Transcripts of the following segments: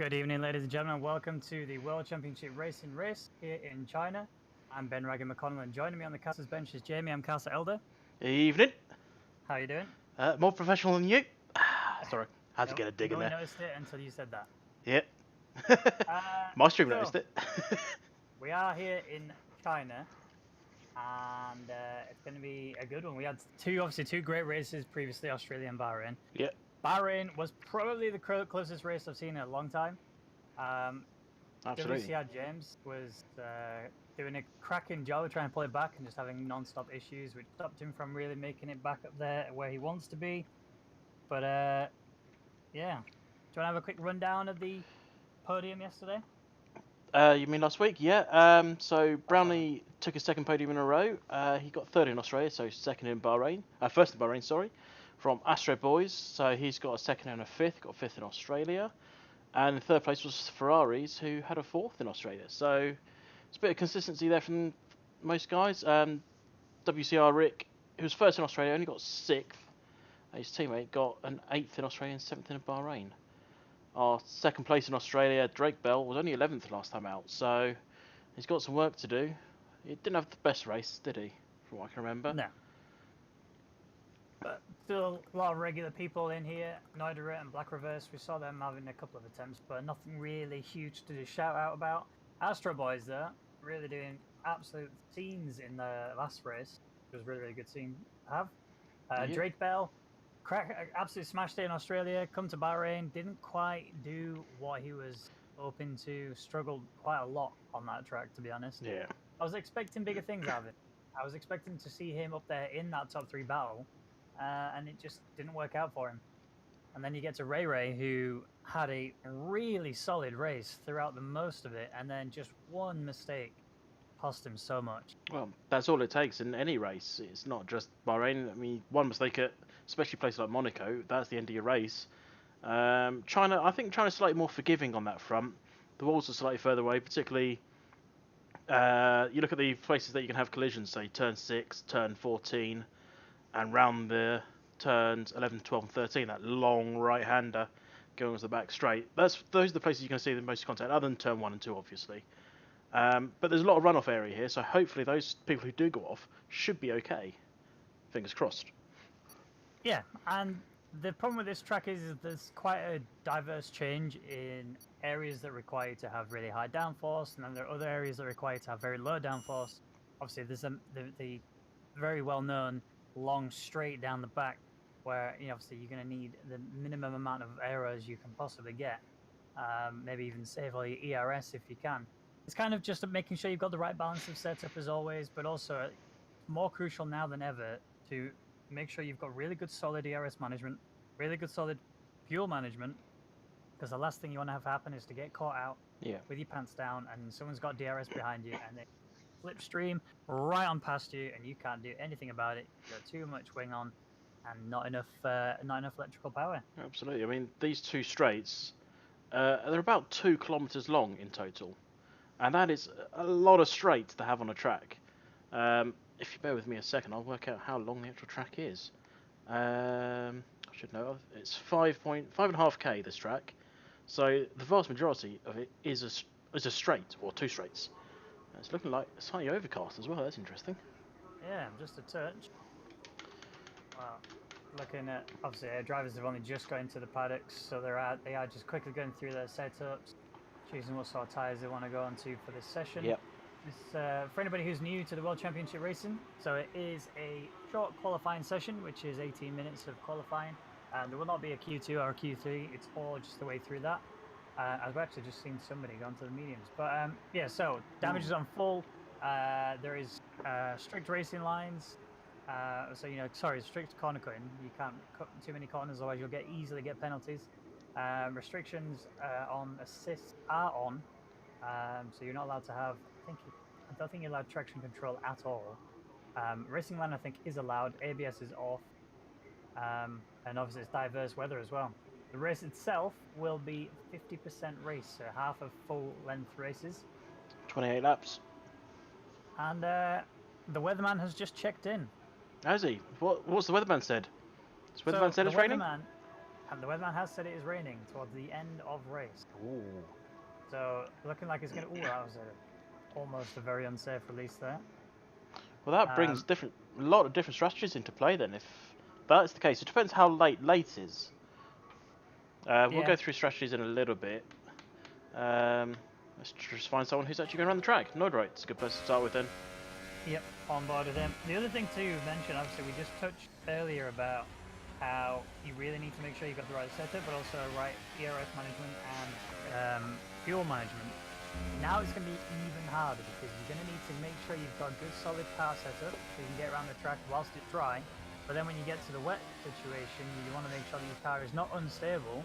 Good evening, ladies and gentlemen. Welcome to the World Championship Racing race here in China. I'm Ben Raggy McConnell, and joining me on the caster's bench is Jamie. I'm Caster Elder. Evening. How are you doing? More professional than you. Sorry, had to Nope, get a dig no in one there. noticed it until you said that. Yep. Uh, My stream so, noticed it. we are here in China, and it's going to be a good one. We had obviously two great races previously, Australia and Bahrain. Yep. Bahrain was probably the closest race I've seen in a long time. Absolutely. WCR James was doing a cracking job trying to pull it back and just having non-stop issues, which stopped him from really making it back up there where he wants to be. But yeah, do you want to have a quick rundown of the podium yesterday? You mean last week? Yeah. So Brownlee took his second podium in a row. He got third in Australia, so second in Bahrain. First in Bahrain, sorry. From Astro Boys, so he's got a second and a fifth. Got fifth in Australia. And in third place was Ferraris, who had a fourth in Australia. So it's a bit of consistency there from most guys. WCR Rick, who was first in Australia, only got sixth. His teammate got an eighth in Australia and seventh in Bahrain. Our second place in Australia, Drake Bell, was only 11th last time out, so he's got some work to do. He didn't have the best race, did he? From what I can remember. No. But still a lot of regular people in here. Noideret and Black Reverse, we saw them having a couple of attempts, but nothing really huge to shout out about. Astro Boys, though, really doing absolute scenes in the last race. It was really, really good scene to have. Yeah. Drake Bell, absolutely smashed it in Australia, come to Bahrain, didn't quite do what he was hoping to, struggled quite a lot on that track, to be honest. Yeah. I was expecting bigger things out of it. I was expecting to see him up there in that top three battle, and it just didn't work out for him. And then you get to Ray Ray, who had a really solid race throughout the most of it, and then just one mistake cost him so much. Well, that's all it takes in any race. It's not just Bahrain. I mean, one mistake at especially places like Monaco, that's the end of your race. China, I think China's slightly more forgiving on that front. The walls are slightly further away, particularly. You look at the places that you can have collisions, say turn 6, turn 14, and round the turns 11, 12, and 13, that long right-hander going to the back straight. Those are the places you can see the most contact, other than turn 1 and 2, obviously. But there's a lot of runoff area here, so hopefully those people who do go off should be okay. Fingers crossed. Yeah, and the problem with this track is there's quite a diverse change in areas that require you to have really high downforce, and then there are other areas that require you to have very low downforce. Obviously, there's the very well-known long straight down the back, where obviously you're going to need the minimum amount of aeros you can possibly get. Maybe even save all your ERS if you can. It's kind of just making sure you've got the right balance of setup as always, but also more crucial now than ever to make sure you've got really good solid ERS management, really good solid fuel management, because the last thing you want to have happen is to get caught out with your pants down and someone's got DRS behind you and they slipstream right on past you and you can't do anything about it. You've got too much wing on and not enough electrical power. Absolutely. I mean, these two straights, they're about 2 kilometers long in total, and that is a lot of straight to have on a track. If you bear with me a second, I'll work out how long the actual track is. I should know. It's 5.5k this track, so the vast majority of it is a straight or two straights. It's looking like it's slightly overcast as well. That's interesting. Yeah, just a touch. Well, looking at obviously our drivers have only just got into the paddocks, so they are just quickly going through their setups, choosing what sort of tyres they want to go onto for this session. Yep. For anybody who's new to the World Championship Racing, so it is a short qualifying session, which is 18 minutes of qualifying. There will not be a Q2 or a Q3, it's all just the way through that. I've actually just seen somebody go onto the mediums. But yeah, so damage is on full. There is strict racing lines. So, strict corner cutting. You can't cut too many corners, otherwise you'll easily get penalties. Restrictions on assists are on. So you're not allowed to have, I don't think you're allowed traction control at all. Racing line, I think, is allowed. ABS is off. And obviously it's diverse weather as well. The race itself will be 50% race, so half of full length races. 28 laps. And the weatherman has just checked in. Has he? What's the weatherman said? Has the weatherman said it's raining? The weatherman And the weatherman has said it is raining towards the end of race. Ooh. So looking like it's going to. Ooh, that was almost a very unsafe release there. Well, that brings a lot of different strategies into play then. If that's the case, it depends how late is. We'll go through strategies in a little bit. Let's just find someone who's actually going to run the track. Nodrite, it's a good person to start with then. Yep, on board with him. The other thing to mention, obviously, we just touched earlier about how you really need to make sure you've got the right setup, but also right ERS management and fuel management. Now it's going to be even harder because you're going to need to make sure you've got a good solid car setup so you can get around the track whilst it's dry. But then when you get to the wet situation, you want to make sure that your car is not unstable,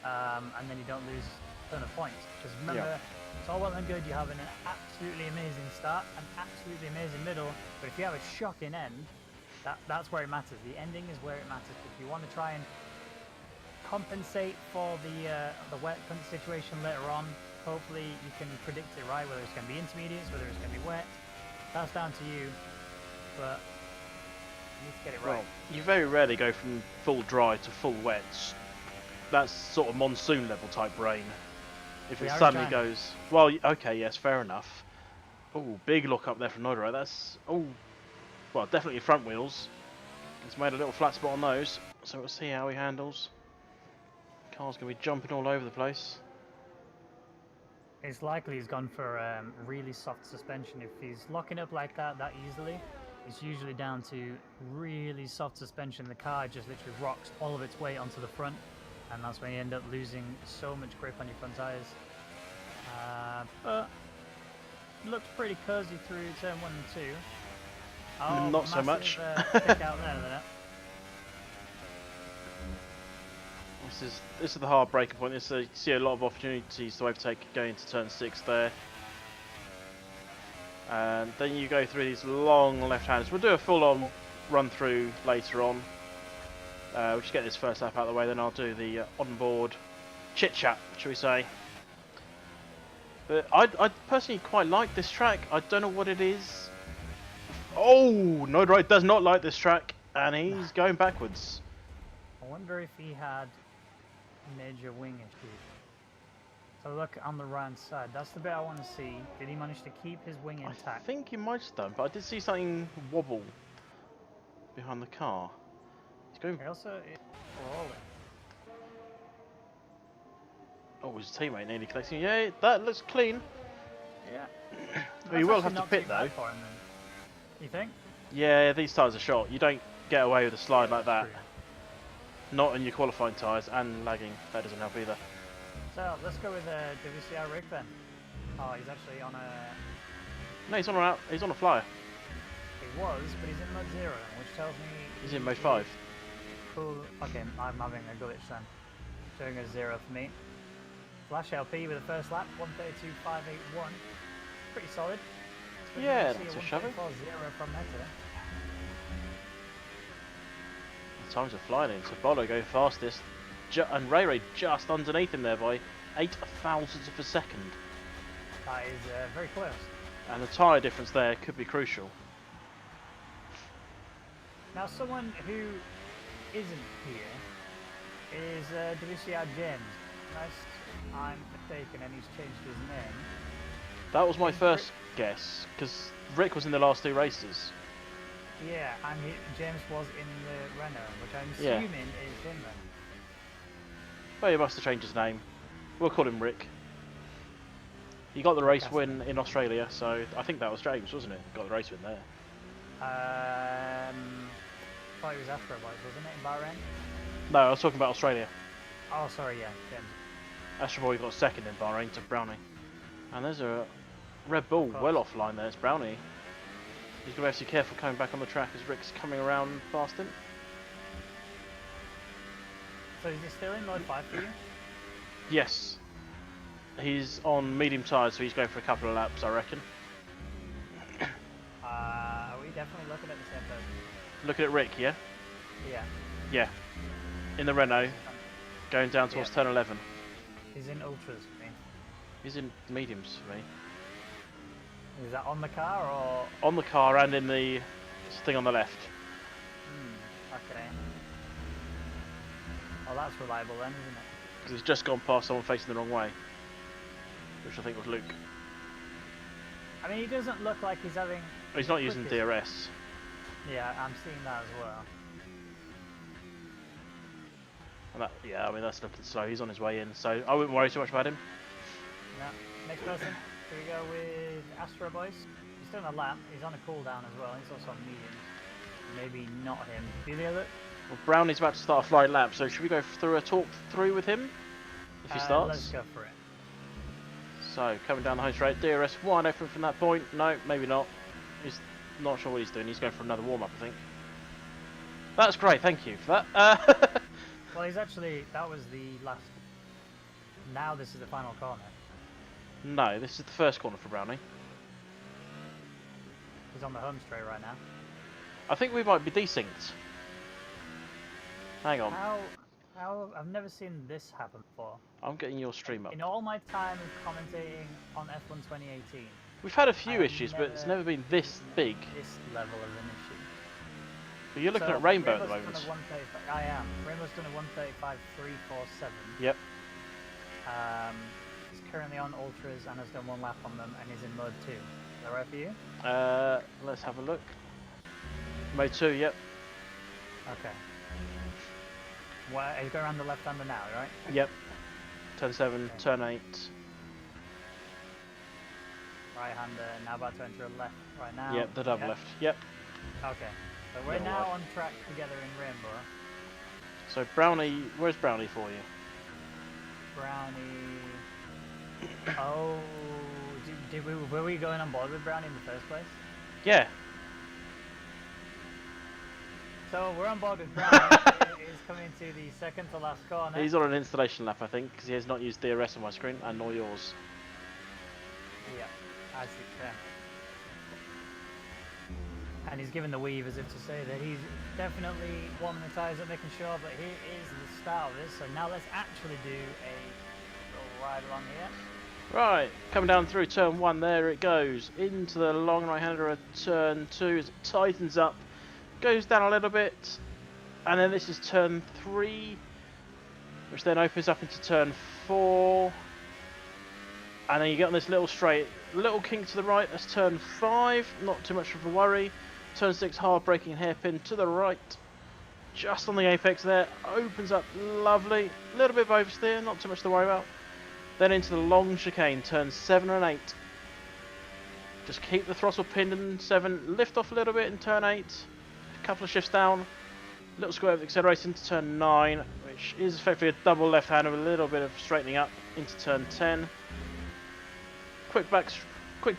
and then you don't lose a ton of points. Because remember, it's all well and good you having an absolutely amazing start, an absolutely amazing middle, but if you have a shocking end, that's where it matters. The ending is where it matters. If you want to try and compensate for the wet situation later on, hopefully you can predict it right, whether it's going to be intermediates, whether it's going to be wet. That's down to you, but you need to get it right. Well, you very rarely go from full dry to full wet. That's sort of monsoon level type rain. If it suddenly goes, well, okay, yes, fair enough. Oh, big look up there from Nodro. That's well, definitely front wheels. He's made a little flat spot on those, so we'll see how he handles. Car's gonna be jumping all over the place. It's likely he's gone for really soft suspension. If he's locking up like that easily, it's usually down to really soft suspension. The car just literally rocks all of its weight onto the front, and that's when you end up losing so much grip on your front tyres. But looks pretty cozy through turn 1 and 2. Oh, not so much. Kick out there. This is the hard breaking point. You see a lot of opportunities to overtake going into turn 6 there. And then you go through these long left-handers. We'll do a full-on run-through later on. We'll just get this first lap out of the way, then I'll do the on-board chit-chat, shall we say. But I personally quite like this track. I don't know what it is. Oh, Nodrite does not like this track, and he's going backwards. I wonder if he had major wing issues. So look on the right side. That's the bit I want to see. Did he manage to keep his wing intact? I think he might have done, but I did see something wobble behind the car. He's going. He also rolling. Oh, his teammate nearly collecting. Yeah, that looks clean. Yeah. Well, you will have to pit though. For him, you think? Yeah, these tyres are short. You don't get away with a slide like that. True. Not in your qualifying tyres, and lagging. That doesn't help either. So let's go with WCR Rick then. Oh, he's actually on a. No, he's on a flyer. He was, but he's in mode 0, which tells me He's in mode 5. Cool. Okay, I'm having a glitch then. Showing a 0 for me. Flash LP with the first lap, 132.581. Pretty solid. Yeah, that's a shabby. 134.0 from Meta. The times are flying in. So Bolo go fastest, and Ray Ray just underneath him there by 8 thousandths of a second. That is very close. And the tyre difference there could be crucial. Now, someone who isn't here is WCR James. Unless I'm mistaken, and he's changed his name. That was my first guess, because Rick was in the last 2 races. Yeah, and James was in the Renault, which I'm assuming is him then. Well, he must have changed his name. We'll call him Rick. He got the race win in Australia, so I think that was James, wasn't it? Got the race win there. I thought he was Astro Boys, wasn't it, in Bahrain? No, I was talking about Australia. Oh, sorry, yeah, James. Astro Boy got second in Bahrain to Brownie. And there's a Red Bull well offline there. It's Brownie. He's going to have to be careful coming back on the track as Rick's coming around past him. So is he still in mode 5 for you? Yes. He's on medium tyres, so he's going for a couple of laps, I reckon. Are we definitely looking at the same person? Looking at Rick, yeah? Yeah. Yeah. In the Renault, going down towards turn 11. He's in ultras for me. He's in mediums for me. Is that on the car or? On the car and in the thing on the left. Okay. Oh, that's reliable then, isn't it? Because he's just gone past someone facing the wrong way, which I think was Luke. I mean, he doesn't look like he's having... He's not using quickest- DRS. Yeah, I'm seeing that as well. And that, yeah, I mean, that's looking slow. He's on his way in, so I wouldn't worry too much about him. No. Next person. Here we go with Astro Boys. He's doing a lap. He's on a cooldown as well. He's also on mediums. Maybe not him. Do the other? Well, Brownie's about to start a flight lap, so should we go through a talk through with him if he starts? Let's go for it. So, coming down the home straight, DRS wide open from that point. No, maybe not. He's not sure what he's doing. He's going for another warm-up, I think. That's great, thank you for that. Well, he's actually... That was the last... Now this is the final corner. No, this is the first corner for Brownie. He's on the home straight right now. I think we might be desynced. Hang on. How... I've never seen this happen before. I'm getting your stream up. In all my time of commentating on F1 2018... We've had a few I've issues, but it's never been this big. This level of an issue. But you're looking So, at Rainbow at the Rainbow's moment. done a 135 I am. Rainbow's done a 135.347. Yep. He's currently on Ultras and has done one lap on them and is in mode 2. Is that right for you? Let's have a look. Mode 2, yep. Okay. Well, he's going around the left-hander now, right? Yep. Turn 7, Okay. turn 8. Right-hander, now about to enter a left right now. Yep, the double Yep. left. Yep. Okay. So we're Little now right. on track together in Rainbow. So Brownie, where's Brownie for you? Brownie... Oh... were we going on board with Brownie in the first place? Yeah. So we're on board with Brownie. He's coming to the second to last corner. He's on an installation lap, I think, because he has not used DRS on my screen, and nor yours. Yeah, as it can. And he's given the weave as if to say that he's definitely warming the tyres up, making sure, but here is the start of this. So now let's actually do a little ride along here. Right, coming down through turn 1, there it goes. Into the long right-hander at turn 2 as it tightens up. Goes down a little bit. And then this is turn 3, which then opens up into turn 4. And then you get on this little straight, little kink to the right, that's turn 5, not too much of a worry. Turn 6, hard braking hairpin to the right, just on the apex there, opens up lovely, a little bit of oversteer, not too much to worry about. Then into the long chicane, turns 7 and 8. Just keep the throttle pinned in 7, lift off a little bit in turn 8, a couple of shifts down, little square of acceleration into turn 9, which is effectively a double left-hander with a little bit of straightening up into turn 10. Quick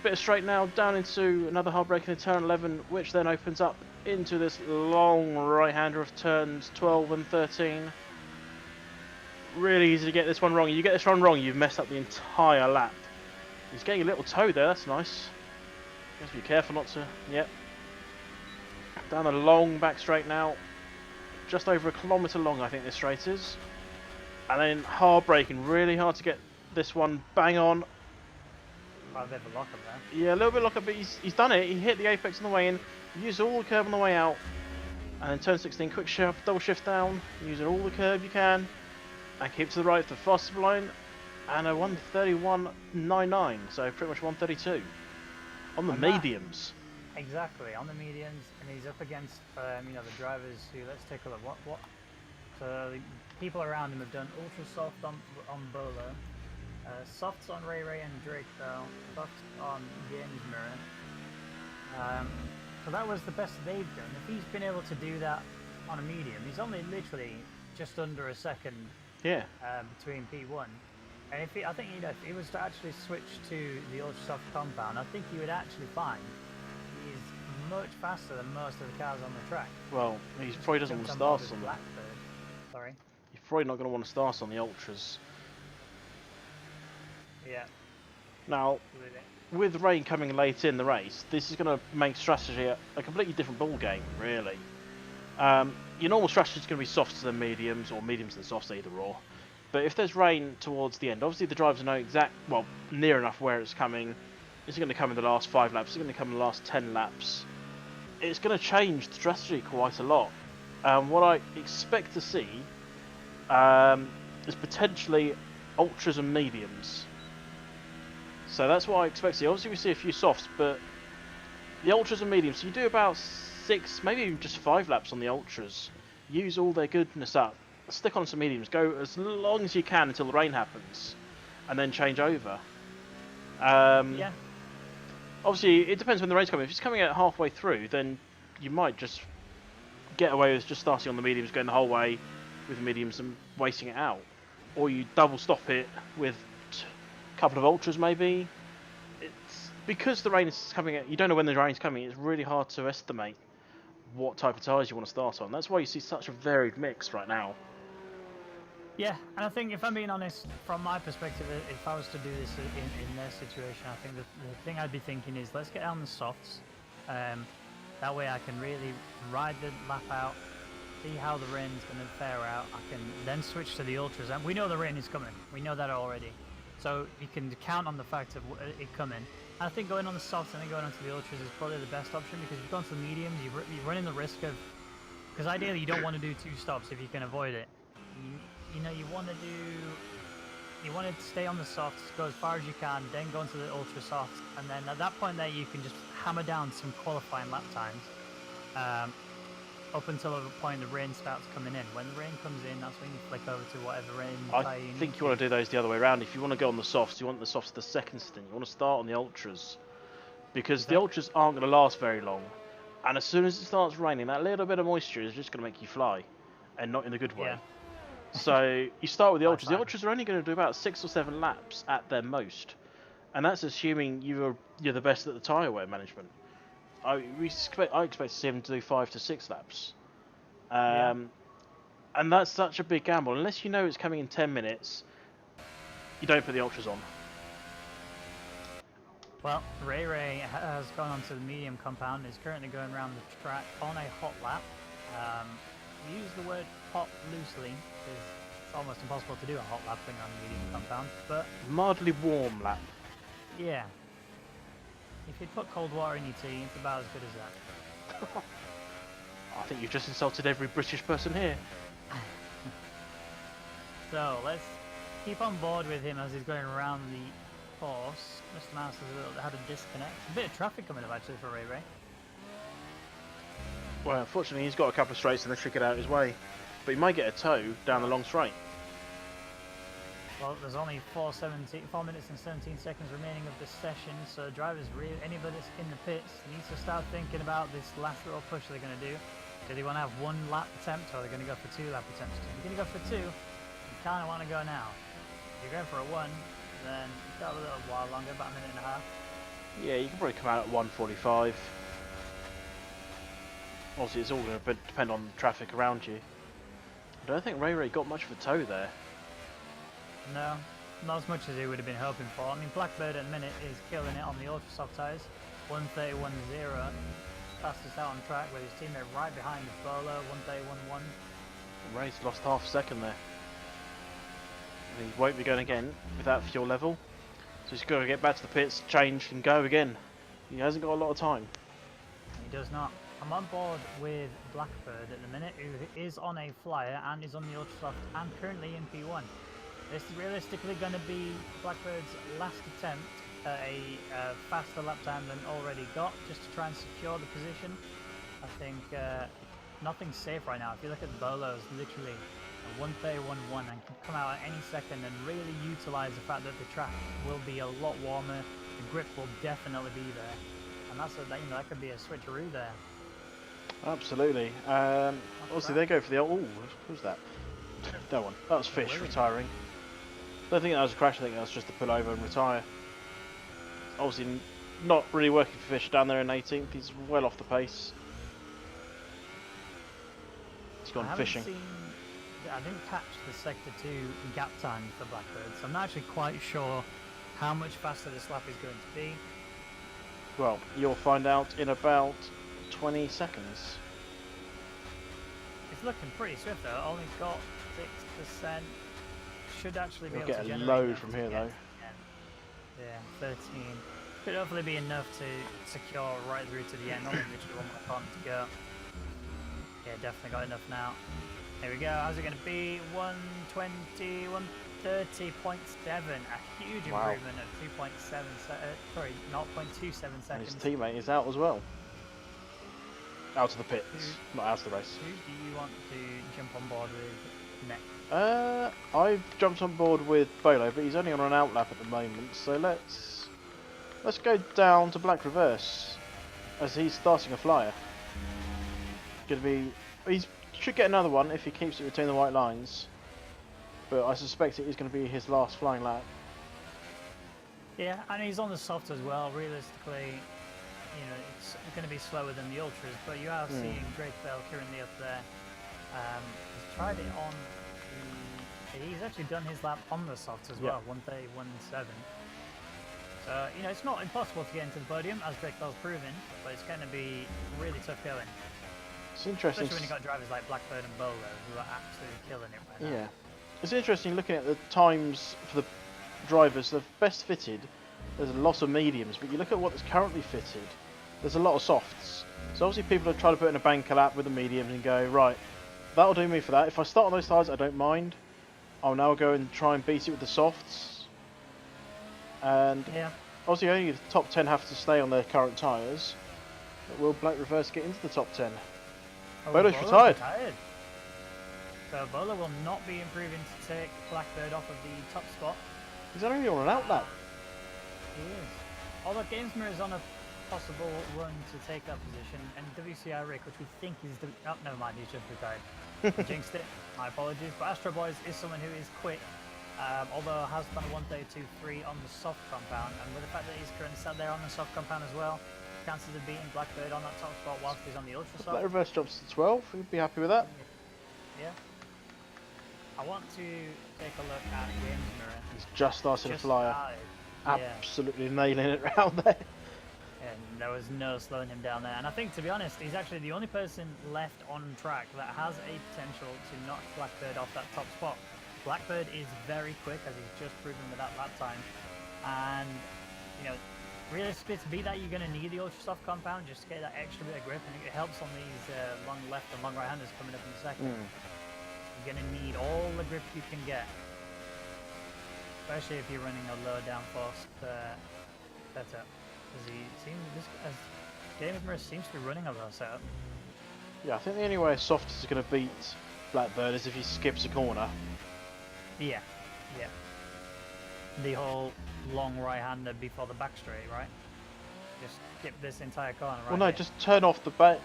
bit of straight now, down into another hard braking in turn 11, which then opens up into this long right-hander of turns 12 and 13. Really easy to get this one wrong. You get this one wrong, you've messed up the entire lap. He's getting a little toe there, that's nice. Just be careful not to... Yep. Down the long back straight now. Just over a kilometre long, I think this straight is. And then hard braking, really hard to get this one bang on. Quite a bit of a lock-up there. Yeah, a little bit lock-up, but he's done it. He hit the apex on the way in, used all the curve on the way out, and then turn 16, quick shift, double shift down, using all the curve you can, and keep to the right for the fastest line, and a 131.99, so pretty much 132 on the mediums. Exactly, on the mediums, and he's up against you know, the drivers who, let's take a look. What? So the people around him have done ultra soft on Bolo. Softs on Ray and Drake though, softs on James Mirror. So that was the best they've done. If he's been able to do that on a medium, he's only literally just under a second between P1. And if he, I think, you know, if he was to actually switch to the ultra soft compound, I think he would actually find he's much faster than most of the cars on the track. Well, he probably doesn't want to start on them. Sorry. He's probably not going to want to start on the ultras. Yeah. Now, with rain coming late in the race, this is going to make strategy a completely different ball game, really. Your normal strategy is going to be softs than mediums, or mediums than softs, either or. But if there's rain towards the end, obviously the drivers know near enough where it's coming. Is it going to come in the last 5 laps? Is it going to come in the last 10 laps? It's going to change the strategy quite a lot. What I expect to see is potentially ultras and mediums. So that's what I expect to see. Obviously we see a few softs, but the ultras and mediums, so you do about 6, maybe even just 5 laps on the ultras. Use all their goodness up. Stick on some mediums. Go as long as you can until the rain happens, and then change over. Yeah. Obviously, it depends when the rain's coming. If it's coming out halfway through, then you might just get away with just starting on the mediums, going the whole way with the mediums and wasting it out. Or you double stop it with a couple of ultras maybe. It's because the rain is coming out, you don't know when the rain's coming, it's really hard to estimate what type of tyres you want to start on. That's why you see such a varied mix right now. Yeah, and I think if I'm being honest, from my perspective, if I was to do this in their situation, I think the thing I'd be thinking is let's get down the softs. That way I can really ride the lap out, see how the rain's going to fare out. I can then switch to the ultras, and we know the rain is coming. We know that already. So you can count on the fact of it coming. I think going on the softs and then going onto the ultras is probably the best option, because if you've gone to the mediums, you're running the risk of... Because ideally you don't want to do 2 stops if you can avoid it. You know, you want to stay on the softs, go as far as you can, then go into the ultra softs, and then at that point there you can just hammer down some qualifying lap times up until the point the rain starts coming in. When the rain comes in, that's when you flick over to whatever rain I think you want to do those the other way around. If you want to go on the softs, you want the softs the second stint. You want to start on the ultras, because the ultras aren't going to last very long, and as soon as it starts raining, that little bit of moisture is just going to make you fly, and not in a good way. Yeah. So you start with the ultras. The ultras are only going to do about 6 or 7 laps at their most, and that's assuming you're the best at the tyre wear management. I expect to see them do 5 to 6 laps, and that's such a big gamble. Unless you know it's coming in 10 minutes, you don't put the ultras on. Well, Ray has gone onto the medium compound and is currently going around the track on a hot lap. We use the word hot loosely because it's almost impossible to do a hot lap thing on the medium compound, but... Mildly warm lap. Yeah. If you'd put cold water in your tea, it's about as good as that. I think you've just insulted every British person here. So, let's keep on board with him as he's going around the course. Mr. Mouse has had a disconnect. A bit of traffic coming up actually for Ray. Well, unfortunately, he's got a couple of straights and they should get out his way. But he might get a tow down the long straight. Well, there's only 4 minutes and 17 seconds remaining of this session, so drivers, anybody that's in the pits, needs to start thinking about this last little push they're going to do. Do they want to have 1 lap attempt, or are they going to go for 2 lap attempts? If you're going to go for 2, you kind of want to go now. If you're going for a 1, then you've got a little while longer, about a minute and a half. Yeah, you can probably come out at 1:45. Obviously, it's all going to depend on the traffic around you. I don't think Ray got much of a tow there. No, not as much as he would have been hoping for. I mean, Blackbird at the minute is killing it on the ultra soft tyres. 1:31.0, fastest out on track with his teammate right behind the Bolo, 1:31.1. Ray's lost half a second there. And he won't be going again without fuel level. So he's got to get back to the pits, change and go again. He hasn't got a lot of time. He does not. I'm on board with Blackbird at the minute, who is on a flyer and is on the ultra soft and currently in P1. This is realistically going to be Blackbird's last attempt at a faster lap time than already got, just to try and secure the position. I think nothing's safe right now. If you look at the Bolos, literally a 1:31.1 and can come out at any second and really utilise the fact that the track will be a lot warmer, the grip will definitely be there, and that could be a switcheroo there. Absolutely. Obviously, they go for the... Oh, who's that? That one. That was Fish retiring. I don't think that was a crash. I think that was just to pull over and retire. Obviously, not really working for Fish down there in 18th. He's well off the pace. He's gone fishing. I didn't catch the Sector 2 gap time for Blackbird, so I'm not actually quite sure how much faster this lap is going to be. Well, you'll find out in about 20 seconds. It's looking pretty swift though, only got 6%. Should actually be We'll able to get a generate load from here though. Yeah, 13. Could hopefully be enough to secure right through to the end. Only literally 1 more corner to go. Yeah, definitely got enough now. Here we go. How's it going to be? 120, 130.7. A huge improvement of 2.7. Sorry, 0.27 seconds. And his teammate is out as well. Out of the pits, not out of the race. Who do you want to jump on board with next? I've jumped on board with Bolo, but he's only on an outlap at the moment. So let's go down to Black Reverse, as he's starting a flyer. He should get another one if he keeps it between the white lines. But I suspect it is going to be his last flying lap. Yeah, and he's on the soft as well. Realistically, you know, it's going to be slower than the ultras, but you are seeing Drake Bell currently up there. He's tried it on he's actually done his lap on the softs as well, 1:31.7. So, you know, it's not impossible to get into the podium, as Drake Bell's proven, but it's going to be really tough going. It's interesting. Especially when you've got drivers like Blackbird and Bolo, who are absolutely killing it right now. Yeah. It's interesting looking at the times for the drivers. The best fitted, there's a lot of mediums, but you look at what's currently fitted, there's a lot of softs. So obviously people are trying to put in a banker lap with the mediums and go, right, that'll do me for that. If I start on those tyres, I don't mind. I'll now go and try and beat it with the softs. And obviously only the top 10 have to stay on their current tyres. But will Black Reverse get into the top 10? Oh, Bolo's retired. So Bolo will not be improving to take Blackbird off of the top spot. He's only on an outlap. He is. Although Gamesmer is on a possible run to take that position, and WCR Rick, which we think is oh, never mind, he's just retired. I jinxed it. My apologies. But Astro Boys is someone who is quick, although has done a 1:32.3 on the soft compound, and with the fact that he's currently sat there on the soft compound as well, chances of beating Blackbird on that top spot whilst he's on the ultra soft. Black Reverse drops to 12. We'd be happy with that. Yeah. I want to take a look at Games Mirror. He's just started a flyer. Yeah. Absolutely nailing it round there. And there was no slowing him down there. And I think, to be honest, he's actually the only person left on track that has a potential to knock Blackbird off that top spot. Blackbird is very quick, as he's just proven with that lap time. And, you know, realistically, to beat that, you're going to need the ultra soft compound just to get that extra bit of grip, and it helps on these long left and long right handers coming up in a second. You're going to need all the grip you can get, especially if you're running a low downforce setup. As Gamesmer seems to be running a low setup. Yeah, I think the only way Soft is going to beat Blackbird is if he skips a corner. Yeah. The whole long right-hander before the back straight, right? Just skip this entire corner, right? Well, no, just turn off the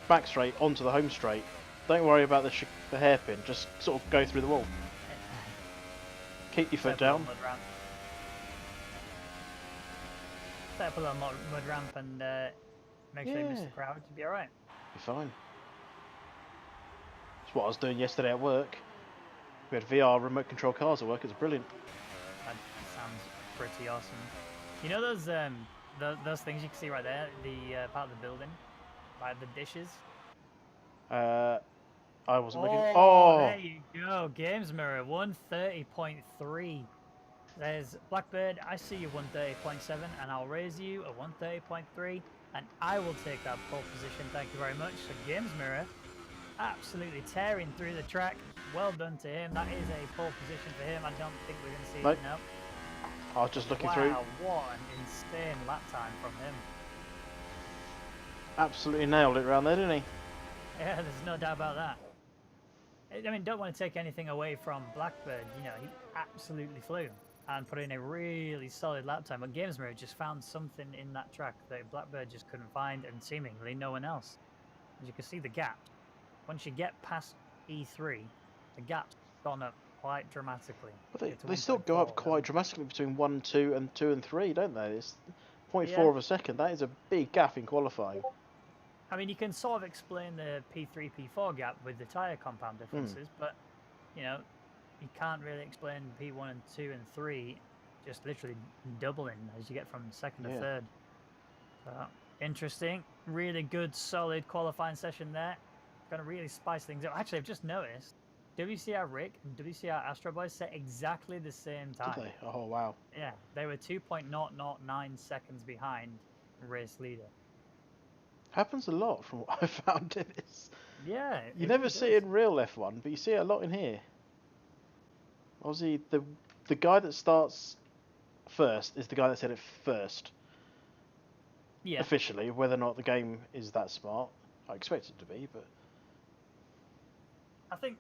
back straight onto the home straight. Don't worry about the hairpin. Just sort of go through the wall. Keep your foot down. Set up a little mud ramp and make sure you miss the crowd. You'll be alright. Be fine. That's what I was doing yesterday at work. We had VR remote control cars at work. It was brilliant. That sounds pretty awesome. You know those things you can see right there, the part of the building, like the dishes. I wasn't looking. Oh, there you go. Games Mirror 130.3. There's Blackbird. I see you 130.7, and I'll raise you a 130.3, and I will take that pole position. Thank you very much. So Games Mirror, absolutely tearing through the track. Well done to him. That is a pole position for him. I don't think we're going to see it now. I was just looking through. Wow, what an insane lap time from him. Absolutely nailed it around there, didn't he? Yeah, there's no doubt about that. I mean, don't want to take anything away from Blackbird. You know, he absolutely flew and put in a really solid lap time. But Gamesmer just found something in that track that Blackbird just couldn't find, and seemingly no one else. As you can see, the gap. Once you get past E3, the gap's gone up quite dramatically. But they still go up quite dramatically between 1, 2, and 2 and 3, don't they? It's 0.4 of a second. That is a big gap in qualifying. I mean, you can sort of explain the P3, P4 gap with the tyre compound differences, but, you know, you can't really explain P1 and 2 and 3 just literally doubling as you get from second to third. So, interesting. Really good, solid qualifying session there. Going to really spice things up. Actually, I've just noticed WCR Rick and WCR Astro Boys set exactly the same time. Did they? Oh, wow. Yeah, they were 2.009 seconds behind race leader. Happens a lot from what I've found in this. Yeah, You it never really see does. it in real F1, but you see it a lot in here. Obviously, the guy that starts first is the guy that said it first. Yeah, Officially, whether or not the game is that smart, I expect it to be, but I think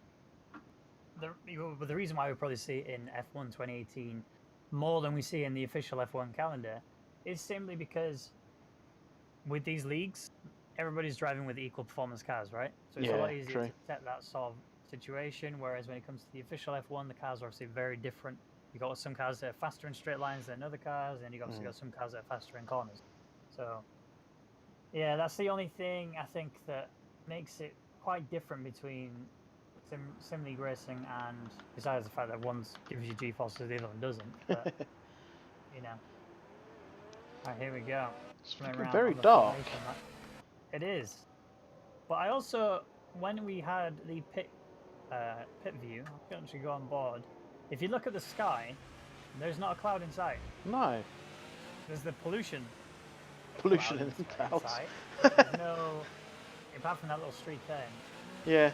the reason why we probably see it in F1 2018 more than we see in the official F1 calendar is simply because with these leagues, everybody's driving with equal performance cars, right? So it's a yeah, lot easier true. to set that sort of situation. Whereas when it comes to the official F1, the cars are obviously very different. You got some cars that are faster in straight lines than other cars, and you obviously got some cars that are faster in corners. So yeah, that's the only thing I think that makes it quite different between sim league racing and besides the fact that one gives you G-forces, the other one doesn't. But you know, all right, here we go. It's Coming becoming around very on the dark. formation lap. It is. But I also, when we had the pit view, I can actually go on board. If you look at the sky, there's not a cloud in sight. No. There's the pollution Pollution cloud in the in clouds. sight, but there's no, apart from that little streak there. Yeah,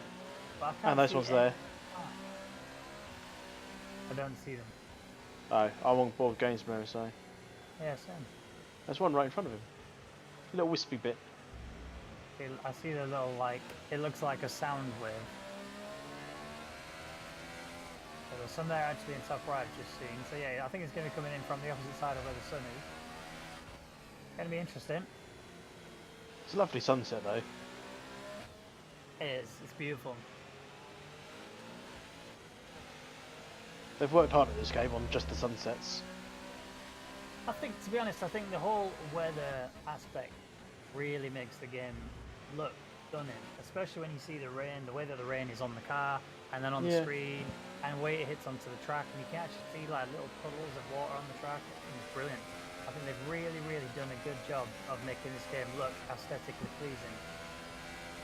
But I can't and those see ones any. there. I don't see them. Oh, I'm on board Gainsborough, so Yeah, same. there's one right in front of him. A little wispy bit. I see the little, like, it looks like a sound wave. So there's some there actually in top right, just seeing. So yeah, I think it's going to be coming in from the opposite side of where the sun is. Going to be interesting. It's a lovely sunset though. It is. It's beautiful. They've worked hard at this game on just the sunsets. I think, to be honest, I think the whole weather aspect really makes the game look stunning, especially when you see the rain, the way that the rain is on the car and then on the screen, and the way it hits onto the track, and you can actually see like little puddles of water on the track. It's brilliant. I think they've really, really done a good job of making this game look aesthetically pleasing.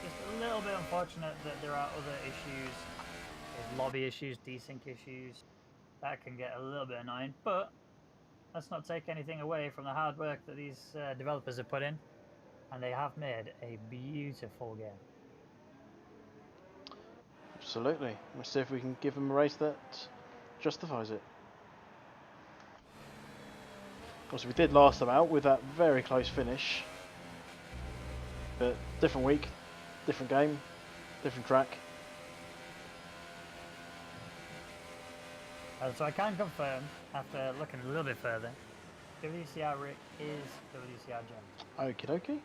It's a little bit unfortunate that there are other issues, there's lobby issues, desync issues, that can get a little bit annoying, but let's not take anything away from the hard work that these developers have put in, and they have made a beautiful game. Absolutely. Let's see if we can give them a race that justifies it. Of course, we did last them out with that very close finish. But different week, different game, different track. So I can confirm, after looking a little bit further, WCR Rick is WCR James. Okie dokie.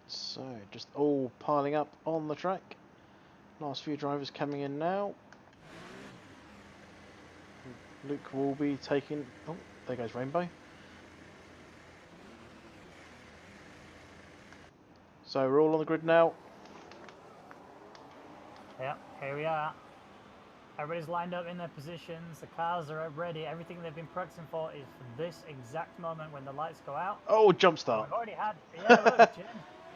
So, just all piling up on the track. Last few drivers coming in now. Luke will be taking... Oh, there goes Rainbow. So we're all on the grid now. Yeah, here we are. Everybody's lined up in their positions. The cars are ready. Everything they've been practicing for is for this exact moment when the lights go out. Oh, jump start. We've already had... Yeah, look, Jim.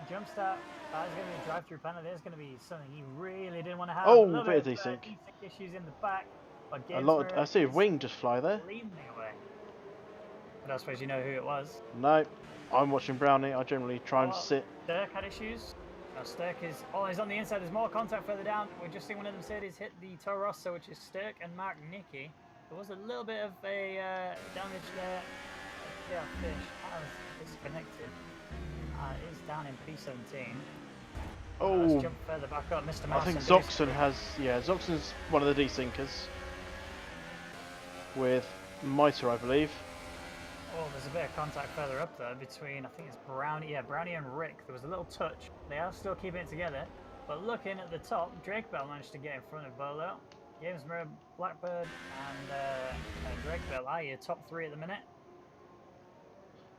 Jump start. There's going to be a drive-through panel. There's going to be something he really didn't want to have. Oh, a little bit of bit desync. Issues in the back. But A lot. I see a is wing just fly there. leaning away. I don't suppose you know who it was. No, I'm watching Brownie. I generally try and sit. Stirk had issues. Now Stirk is... Oh, he's on the inside. There's more contact further down. We're just seeing one of them Mercedes hit the Toro Rosso, which is Stirk and Mark Nicky. There was a little bit of a damage there. Yeah, Fish has disconnected. It is down in P17. Oh, Let's jump further back up. Mr. I think Marson Zoxon has... Yeah, Zoxon's one of the desinkers. With Mitre, I believe. Oh, there's a bit of contact further up there between, I think it's Brownie, yeah, Brownie and Rick. There was a little touch. They are still keeping it together. But looking at the top, Drake Bell managed to get in front of Bolo. James Murray, Blackbird, and Drake Bell are your top three at the minute.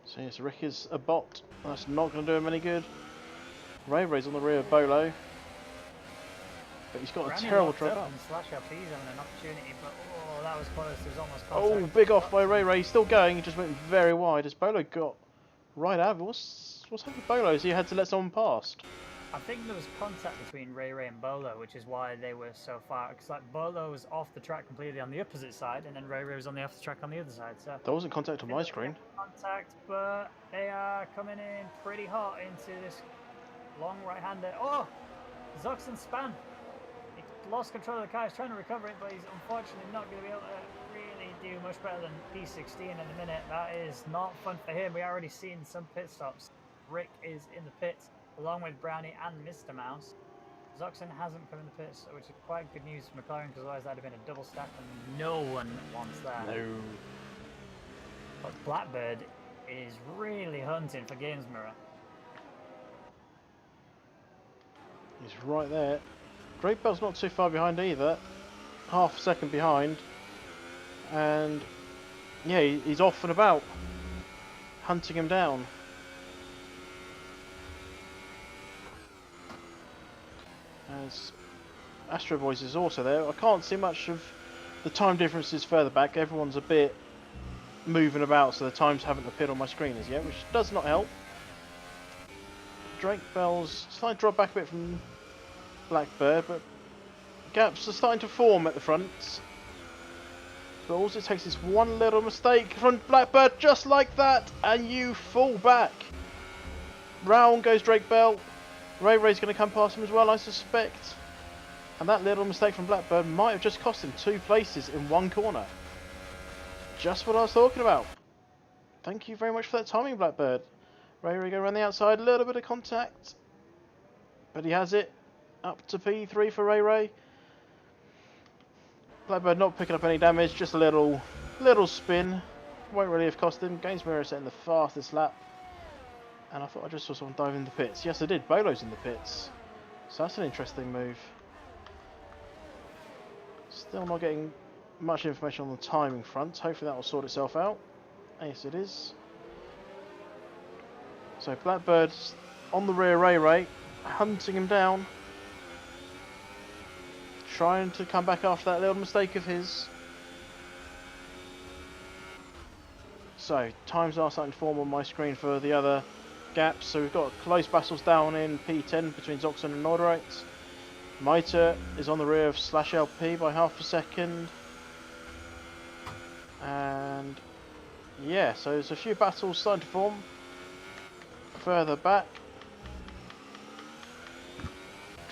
So yes, Rick is a bot. That's not going to do him any good. Ray's on the rear of Bolo. But he's got Brownie a terrible locked drive up up. and Slash up, he's having an opportunity, but oh, that was close. There was almost contact. Oh, big off by Ray. He's still going. He just went very wide. As Bolo got right out of it. What's happened to Bolo? So he had to let someone past. I think there was contact between Ray Ray and Bolo, which is why they were so far. Because like Bolo was off the track completely on the opposite side, and then Ray Ray was on the off the track on the other side. So There wasn't contact on my screen. contact, but they are coming in pretty hot into this long right-hander. Oh, Zoxon span. He lost control of the car. He's trying to recover it, but he's unfortunately not going to be able to really do much better than P16 in a minute. That is not fun for him. We already seen some pit stops. Rick is in the pits, along with Brownie and Mr. Mouse. Zoxon hasn't come in the pits, which is quite good news for McLaren, because otherwise that'd have been a double stack, and no one wants that. No. But Blackbird is really hunting for Games Mirror. He's right there. Drake Bell's not too far behind either. Half a second behind. And yeah, he's off and about, hunting him down. As Astro Boys is also there. I can't see much of the time differences further back. Everyone's a bit moving about, so the times haven't appeared on my screen as yet, which does not help. Drake Bell's starting to drop back a bit from Blackbird, but gaps are starting to form at the front. But all it takes is one little mistake from Blackbird, just like that, and you fall back. Round goes Drake Bell. Ray Ray's going to come past him as well, I suspect. And that little mistake from Blackbird might have just cost him 2 places in one corner. Just what I was talking about. Thank you very much for that timing, Blackbird. Ray Ray going around the outside, a little bit of contact. But he has it. Up to P3 for Ray Ray. Blackbird not picking up any damage, just a little spin. Won't really have cost him. Gains Mirror setting the fastest lap. And I thought I just saw someone dive in the pits. Yes, I did. Bolo's in the pits. So that's an interesting move. Still not getting much information on the timing front. Hopefully that will sort itself out. Yes, it is. So Blackbird's on the rear Ray Ray, hunting him down. Trying to come back after that little mistake of his. So, times are starting to form on my screen for the other gaps. So we've got close battles down in P10 between Zoxon and Norderite. Mitre is on the rear of Slash LP by half a second. And yeah, so there's a few battles starting to form further back.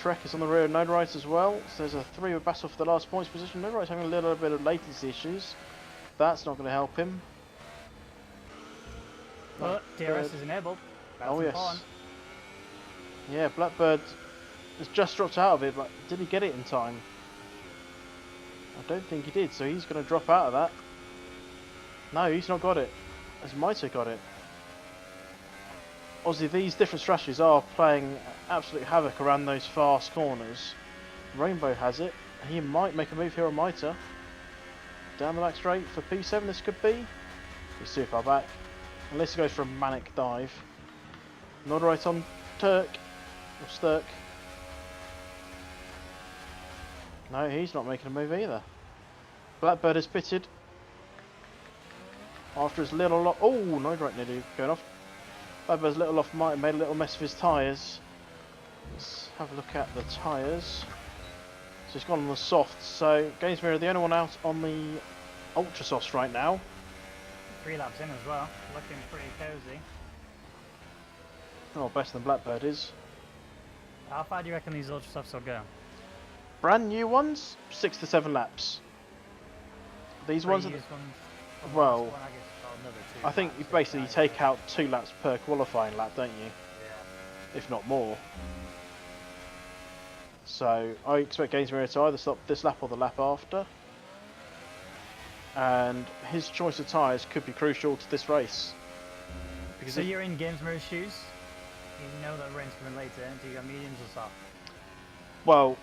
Trek is on the rear of Norderite as well. So there's a 3-way battle for the last points position. Norderite's having a little bit of latency issues. That's not going to help him. But DRS is enabled. That's oh yes. important. Yeah, Blackbird has just dropped out of it, but did he get it in time? I don't think he did, so he's going to drop out of that. No, he's not got it. As Mitre got it. Obviously, these different strategies are playing absolute havoc around those fast corners. Rainbow has it. He might make a move here on Mitre. Down the back straight for P7 this could be. He's too far back. Unless he goes for a manic dive. Norderite on Turk. Or Sturk. No, he's not making a move either. Blackbird is pitted. After his little off. Oh, Norderite nearly going off. Blackbird's little off might have made a little mess of his tyres. Let's have a look at the tyres. So he's gone on the softs. So Games Mirror the only one out on the ultra softs right now. 3 laps in as well, looking pretty cozy. Oh, better than Blackbird is. How far do you reckon these ultra softs will go? Brand new ones, 6 to 7 laps. These ones, well, I think you basically take out 2 laps per qualifying lap, don't you? Yeah. If not more. So I expect Games Mirror to either stop this lap or the lap after. And his choice of tyres could be crucial to this race. Because so you're in Games Mirror's shoes? You know that rain's coming later, do you got mediums or soft? Well,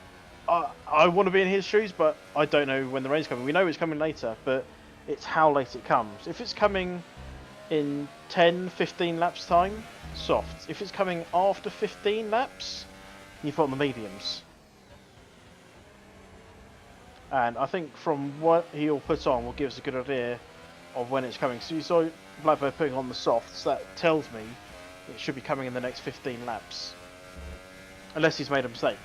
I want to be in his shoes, but I don't know when the rain's coming. We know it's coming later, but it's how late it comes. If it's coming in 10, 15 laps time, soft. If it's coming after 15 laps, you put on the mediums. And I think from what he'll put on will give us a good idea of when it's coming. So you saw Blackbird putting on the softs, that tells me it should be coming in the next 15 laps. Unless he's made a mistake.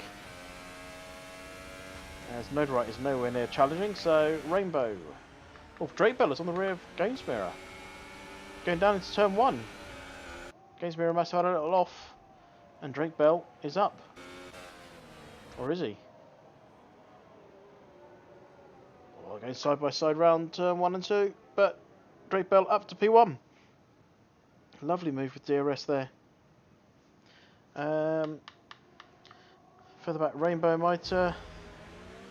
As Nodorite is nowhere near challenging, so Rainbow. Oh, Drake Bell is on the rear of Games Mirror. Going down into turn 1. Games Mirror must have had a little off. And Drake Bell is up. Or is he? Well, going side by side round turn 1 and 2. But Drake Bell up to P1. Lovely move with DRS there. Further back, Rainbow might a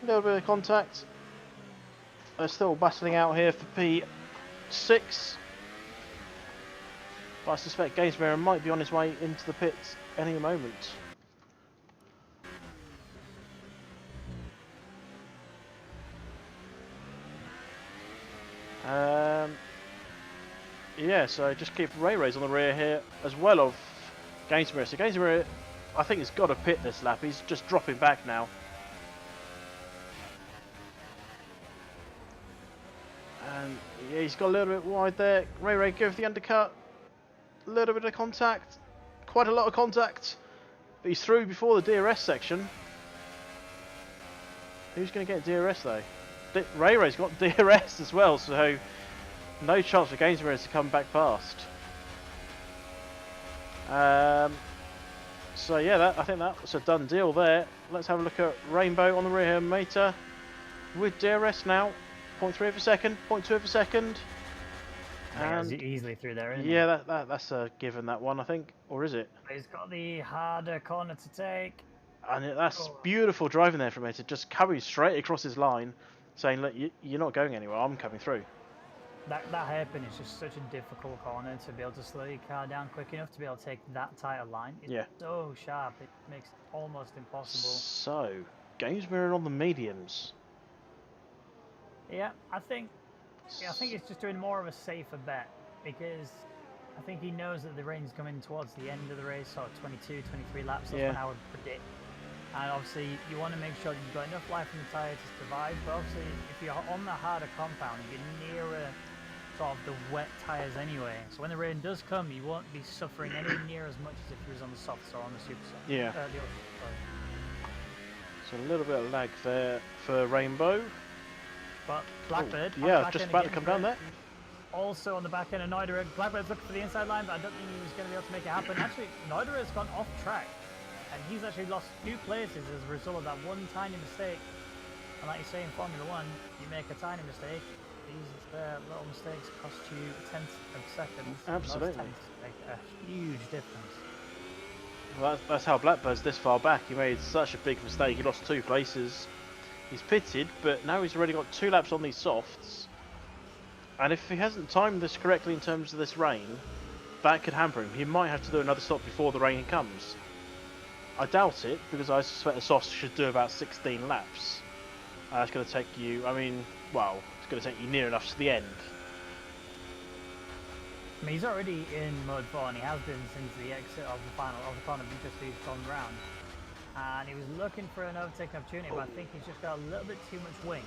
little bit of contact. They're still battling out here for P6. But I suspect Games Mirror might be on his way into the pits any moment. Yeah, so just keep Ray Ray's on the rear here as well of Games Mirror. So Games Mirror, I think, has got to pit this lap. He's just dropping back now. And yeah, he's got a little bit wide there. Ray Ray goes for the undercut. A little bit of contact. Quite a lot of contact. But he's through before the DRS section. Who's going to get DRS though? Ray Ray's got DRS as well, so no chance for Games Mirror to come back past. So yeah, I think that's a done deal there. Let's have a look at Rainbow on the rear here, Meta with DRS now. 0.3 of a second, 0.2 of a second. And he's easily through there, isn't yeah, that's a given, that one, I think. Or is it? He's got the harder corner to take. And that's beautiful driving there from Meta. Just coming straight across his line, saying, look, you're not going anywhere, I'm coming through. That hairpin is just such a difficult corner to be able to slow your car down quick enough to be able to take that tight a line. It's so sharp, it makes it almost impossible. So, Games Mirror on the mediums. Yeah, I think he's just doing more of a safer bet, because I think he knows that the rain's coming towards the end of the race, sort of 22, 23 laps, that's when I would predict. And obviously you want to make sure that you've got enough life in the tyre to survive, but obviously if you're on the harder compound, you're nearer sort of the wet tyres anyway. So when the rain does come, you won't be suffering anywhere near as much as if you was on the softs or on the super soft. Yeah. So a little bit of lag there for Rainbow. But Blackbird, just about to come down there. Also on the back end of Neudera, Blackbird's looking for the inside line, but I don't think he was going to be able to make it happen. Actually, Neudera's gone off track, and he's actually lost 2 places as a result of that one tiny mistake. And like you say in Formula 1, you make a tiny mistake, these little mistakes cost you tenths of seconds. Absolutely. Those tenths make a huge difference. Well, that's how Blackbird's this far back. He made such a big mistake. He lost 2 places. He's pitted, but now he's already got 2 laps on these softs. And if he hasn't timed this correctly in terms of this rain, that could hamper him. He might have to do another stop before the rain comes. I doubt it, because I suspect the softs should do about 16 laps. It's going to take you, it's going to take you near enough to the end. I mean, he's already in mode 4, and he has been since the exit of the final of the corner because he's gone round. And he was looking for an overtaking opportunity, but I think he's just got a little bit too much wing,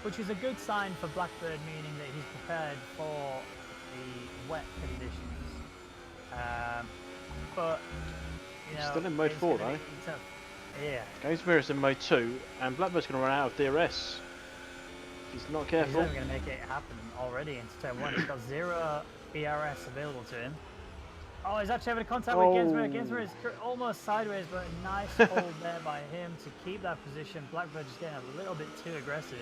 which is a good sign for Blackbird, meaning that he's prepared for the wet conditions. But you know, still in mode 4 though. Yeah. Games Mirror's in mode 2, and Blackbird's going to run out of DRS. If he's not careful. He's never going to make it happen already into turn 1. He's got 0 BRS available to him. Oh, he's actually having a contact with Gainsborough. Gainsborough is almost sideways, but a nice hold there by him to keep that position. Blackbird just getting a little bit too aggressive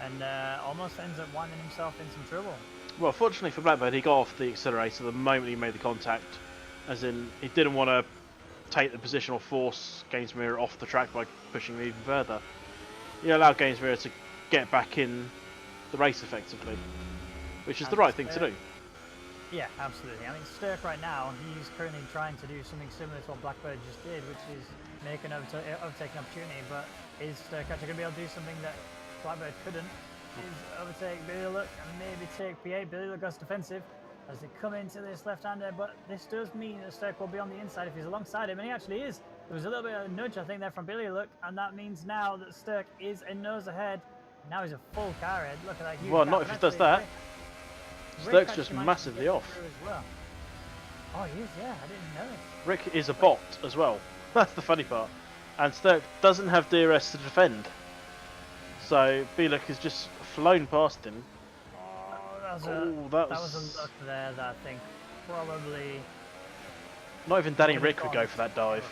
and almost ends up winding himself in some trouble. Well, fortunately for Blackbird, he got off the accelerator the moment he made the contact. As in, he didn't want to take the position or force Gainsborough off the track by pushing him even further. He allowed Gainsborough to get back in the race effectively, which is the right thing to do. Yeah, absolutely. I mean, Stirk right now, he's currently trying to do something similar to what Blackbird just did, which is make an overtaking opportunity, but is Stirk actually going to be able to do something that Blackbird couldn't? Is overtake Billy Look and maybe take P8. Billy Look goes defensive as they come into this left-hander, but this does mean that Stirk will be on the inside if he's alongside him, and he actually is. There was a little bit of a nudge, I think, there from Billy Look, and that means now that Stirk is a nose ahead. Now he's a full car ahead. Look at that huge Well, gap. not if he does that. Stirk's just massively off. As well. Oh, he is, yeah, I didn't know it. Rick is a bot as well. That's the funny part. And Sturk doesn't have DRS to defend. So Bielek has just flown past him. Oh, That that was a was... look there that I think probably... Not even Danny would've Rick would gone go for that dive.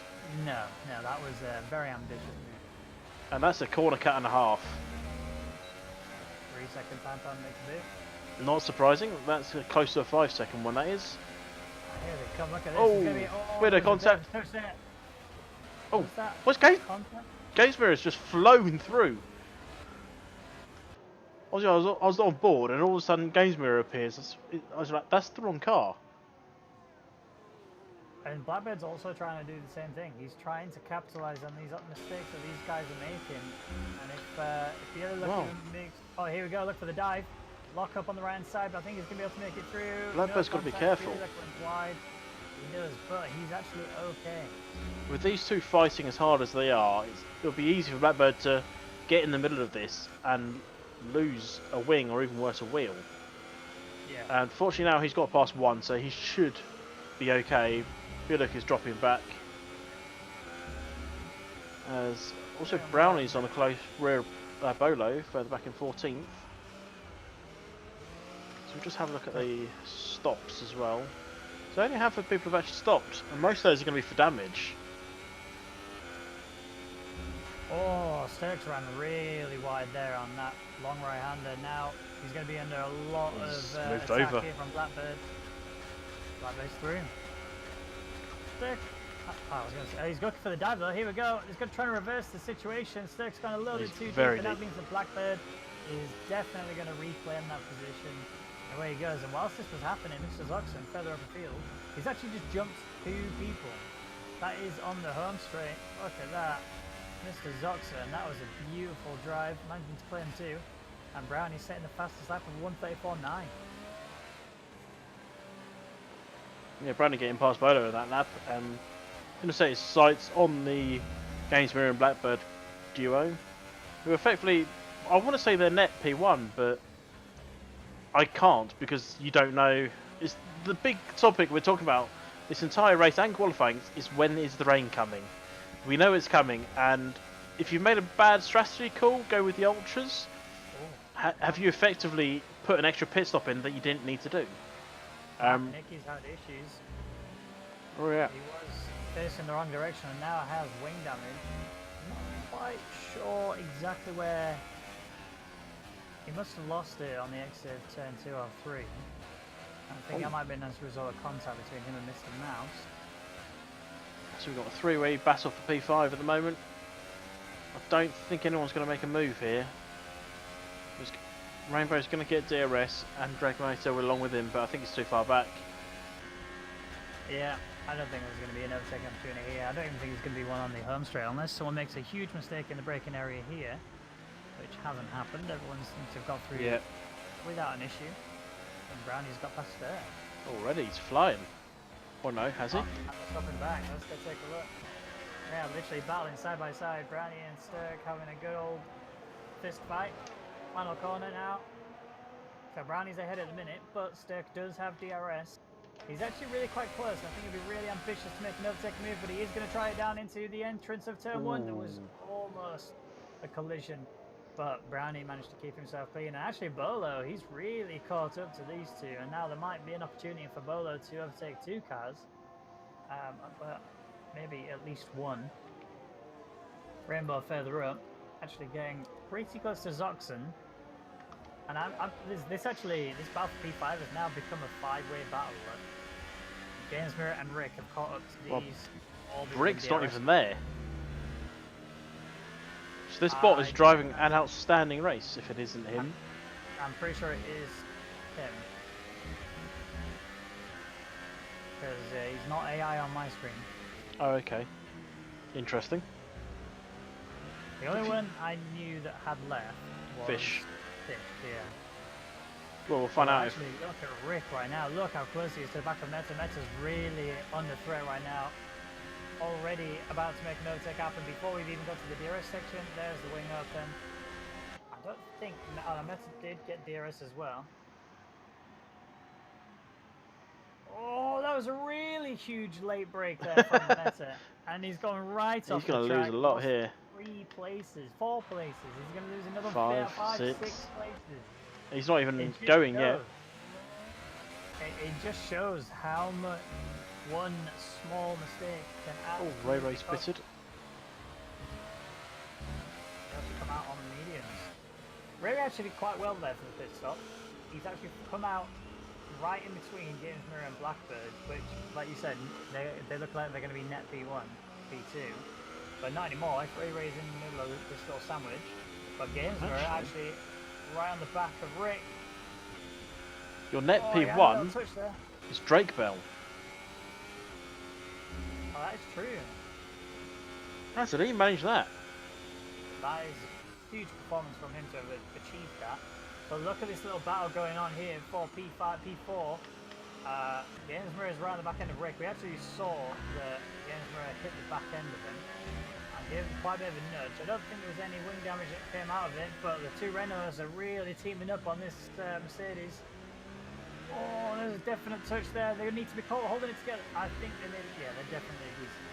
No, that was a very ambitious move. And that's a corner cut and a half. 3-second time makes a move. Not surprising. That's close to a 5-second one, that is. Here they come, look at this. Oh, bit of contact. Oh, what's Contact? Gainsborough has just flown through. I was on board, and all of a sudden Gainsborough appears. I was like, that's the wrong car. And Blackbird's also trying to do the same thing. He's trying to capitalize on these mistakes that these guys are making. And if the other look makes... Oh, here we go. Look for the dive. Lock up on the right hand side, but I think he's going to be able to make it through. Blackbird's got to be careful. Wide. He does, but he's actually okay. With these two fighting as hard as they are, it'll be easy for Blackbird to get in the middle of this and lose a wing, or even worse, a wheel. Yeah. And fortunately now he's got past one, so he should be okay. Bielek is dropping back. As also Brownie's on a close rear Bolo, further back in 14th. So we'll just have a look at the stops as well. So only a handful of people have actually stopped, and most of those are going to be for damage. Oh, Sturks ran really wide there on that long right-hander. Now he's going to be under a lot of attack here from Blackbird. Blackbird's through. Sturk. I was going to say, he's looking for the dive though. Here we go. He's going to try to reverse the situation. Sturk's going to load it too deep, and that means that Blackbird is definitely going to reclaim that position. And away he goes. And whilst this was happening, Mr. Zoxon, further up the field, he's actually just jumped 2 people. That is on the home straight. Look at that. Mr. Zoxon, that was a beautiful drive, managing to claim 2. And Brownie's setting the fastest lap of 1:34.9. Yeah, Brownie getting past Bolo in that lap. I'm going to set his sights on the Gainsborough and Blackbird duo, who effectively, I want to say they're net P1, but I can't, because you don't know. It's the big topic we're talking about this entire race and qualifying is when is the rain coming. We know it's coming, and if you've made a bad strategy call, go with the ultras. Have you effectively put an extra pit stop in that you didn't need to do? Nicky's had issues. Oh yeah. He was facing the wrong direction and now has wing damage. I'm not quite sure exactly where. He must have lost it on the exit of turn 2 or 3. I think that might have been as a result of contact between him and Mr. Mouse. So we've got a 3-way battle for P5 at the moment. I don't think anyone's going to make a move here. Rainbow's going to get DRS and Dragmator along with him, but I think it's too far back. Yeah, I don't think there's going to be an overtake opportunity here. I don't even think there's going to be one on the home straight unless someone makes a huge mistake in the braking area here, which hasn't happened. Everyone seems to have got through without an issue. And Brownie's got past there. Already, he's flying. Or no, has he? Stopping back. Let's go take a look. Yeah, literally battling side by side. Brownie and Sturk having a good old fist fight. Final corner now. So Brownie's ahead at the minute, but Sturk does have DRS. He's actually really quite close. I think he'll be really ambitious to make an overtake move, but he is going to try it down into the entrance of turn 1. There was almost a collision, but Brownie managed to keep himself clean. And actually Bolo, he's really caught up to these two, and now there might be an opportunity for Bolo to overtake 2 cars. But maybe at least 1. Rainbow further up, actually getting pretty close to Zoxon. And this battle for P5 has now become a 5-way battle. Gainsborough and Rick have caught up to these. Rick's not even there. So this bot is driving an outstanding race, if it isn't him. I'm pretty sure it is him. Because he's not AI on my screen. Oh, okay. Interesting. The only one I knew that had left was Fish. Fish, yeah. Well, we'll find out. Actually, look at Rick right now. Look how close he is to the back of Meta. Meta's really under threat right now. Already about to make an overtake happen before we've even got to the DRS section. There's the wing open. I don't think Meta did get DRS as well. Oh, that was a really huge late break there from Meta. And he's gone right He's off the going to lose track. a lot Lost here. 3 places, 4 places. He's going to lose another 5, 5, 6. 6 places. He's not It even just going shows. yet. It just shows how much one small mistake can Oh, absolutely Ray's cost. pitted. He has to come out on the mediums. Ray actually did quite well there for the pit stop. He's actually come out right in between Gainsborough and Blackbird, which, like you said, they look like they're going to be net P1, P2, but not anymore. If Ray's in the middle of this little sandwich, but Gainsborough actually right on the back of Rick. Your net P1 is Drake Bell. Oh, that is true. How did he manage that? That is a huge performance from him to have achieved that. But look at this little battle going on here for P5, P4. Gainsborough is right on the back end of Rick. We actually saw that Gainsborough hit the back end of him and gave him quite a bit of a nudge. I don't think there was any wing damage that came out of it, but the two Renaults are really teaming up on this Mercedes. Oh, there's a definite touch there. They need to be caught holding it together. I think they're definitely decent.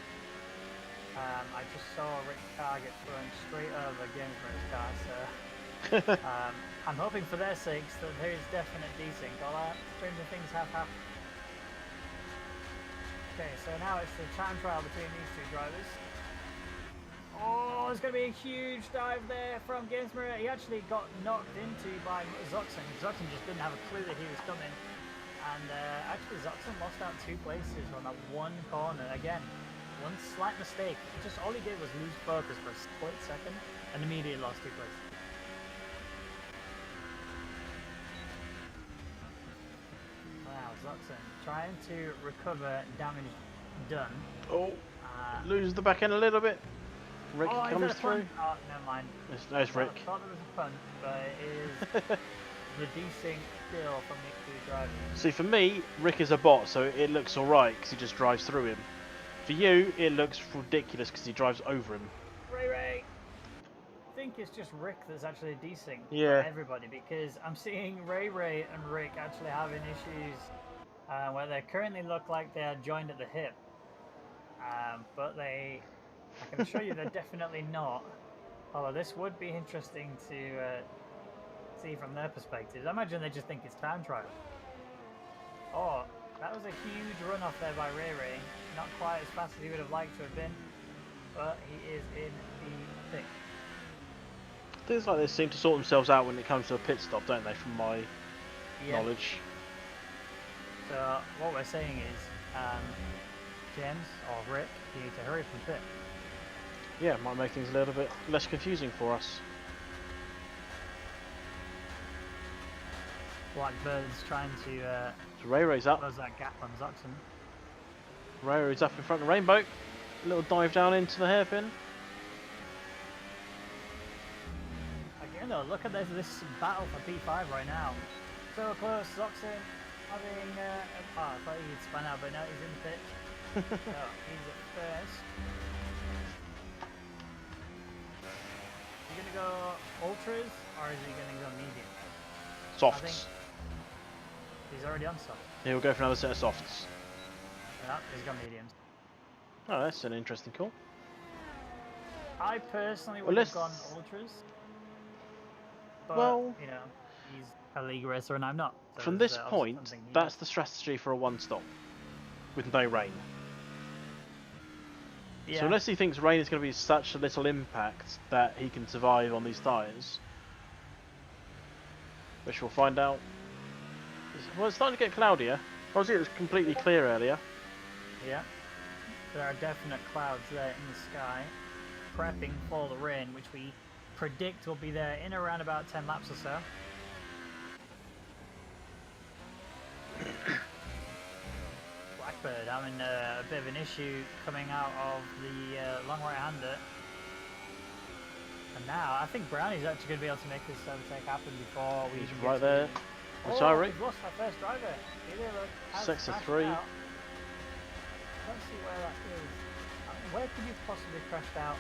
I just saw Rick's car get thrown straight over Gainsborough's car, so I'm hoping for their sakes that there is definite desync. All that stranger things have happened. Okay, so now it's the time trial between these two drivers. Oh, there's going to be a huge dive there from Gainsborough. He actually got knocked into by Zoxon. Zoxon just didn't have a clue that he was coming. And actually Zoxon lost out 2 places on that one corner. Again, one slight mistake. Just all he did was lose focus for a split second and immediately lost 2 places. Wow, Zoxon trying to recover damage done. Oh, loses the back end a little bit. Rick comes through. Oh, never mind. There's Rick. I thought there was a punt, but it is the desync still from the 2 drivers. See, for me, Rick is a bot, so it looks alright because he just drives through him. For you, it looks ridiculous because he drives over him. Ray! I think it's just Rick that's actually desync Yeah. for everybody, because I'm seeing Ray and Rick actually having issues where they currently look like they're joined at the hip. But I can assure you they're definitely not. Although this would be interesting to see from their perspective. I imagine they just think it's time trial. Oh, that was a huge run off there by Ray. Not quite as fast as he would have liked to have been, but he is in the thick. Things like this seem to sort themselves out when it comes to a pit stop, don't they, from my knowledge? So what we're saying is, James or Rick, you need to hurry from pit. Yeah, it might make things a little bit less confusing for us. Blackbird's trying to So Ray's up. close that gap on Zoxon. Ray's up in front of Rainbow. A little dive down into the hairpin. Again though, look at this battle for P5 right now. So close, Zoxon having I thought he'd spun out, but no, he's in the pit. So he's at first. Is he gonna go ultras or is he gonna go medium? I think Softs. he's already on soft. He'll go for another set of softs. Yeah, he's got mediums. Oh, that's an interesting call. I personally would have gone ultras. But, well, you know, he's a league racer and I'm not. So from this point, that's the strategy for a one-stop. With no rain. Yeah. So unless he thinks rain is going to be such a little impact that he can survive on these tyres, which we'll find out. Well, it's starting to get cloudier. Obviously, it was completely clear earlier. Yeah. There are definite clouds there in the sky, prepping for the rain, which we predict will be there in around about 10 laps or so. Blackbird having a bit of an issue coming out of the long right-hander. And now, I think Brownie's actually going to be able to make this overtake happen before we... He's right there. Retiring. We've lost our first driver. Sector 3. Let's see where that is. Where could you possibly crashed out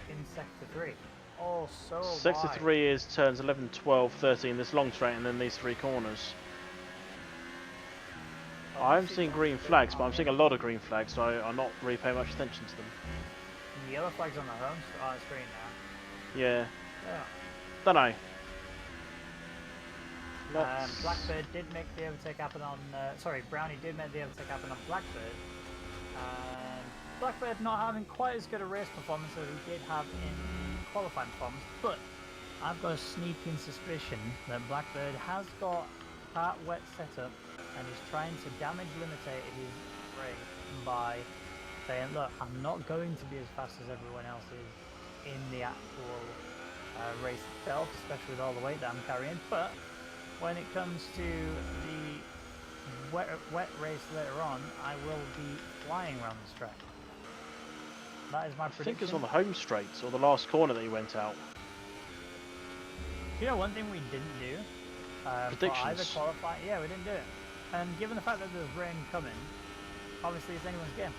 in Sector 3? Oh, so Sector wide. 3 is turns 11, 12, 13, this long straight, and then these 3 corners. I'm seeing green flags, but I'm seeing a lot of green flags, so I'm not really paying much attention to them. The yellow flag's on the home screen now. Yeah. Yeah. Don't know. Let's... Blackbird did make the overtake happen on. Sorry, Brownie did make the overtake happen on Blackbird. Blackbird not having quite as good a race performance as he did have in the qualifying performance, but I've got a sneaking suspicion that Blackbird has got part wet setup and is trying to damage limitate his race by saying, look, I'm not going to be as fast as everyone else is in the actual race itself, especially with all the weight that I'm carrying, but when it comes to the wet race later on, I will be flying around this track. That is my prediction. I think it's on the home straight, or the last corner that he went out. You know, one thing we didn't do? Predictions. Either qualify, yeah, we didn't do it. And given the fact that there's rain coming, obviously it's anyone's game.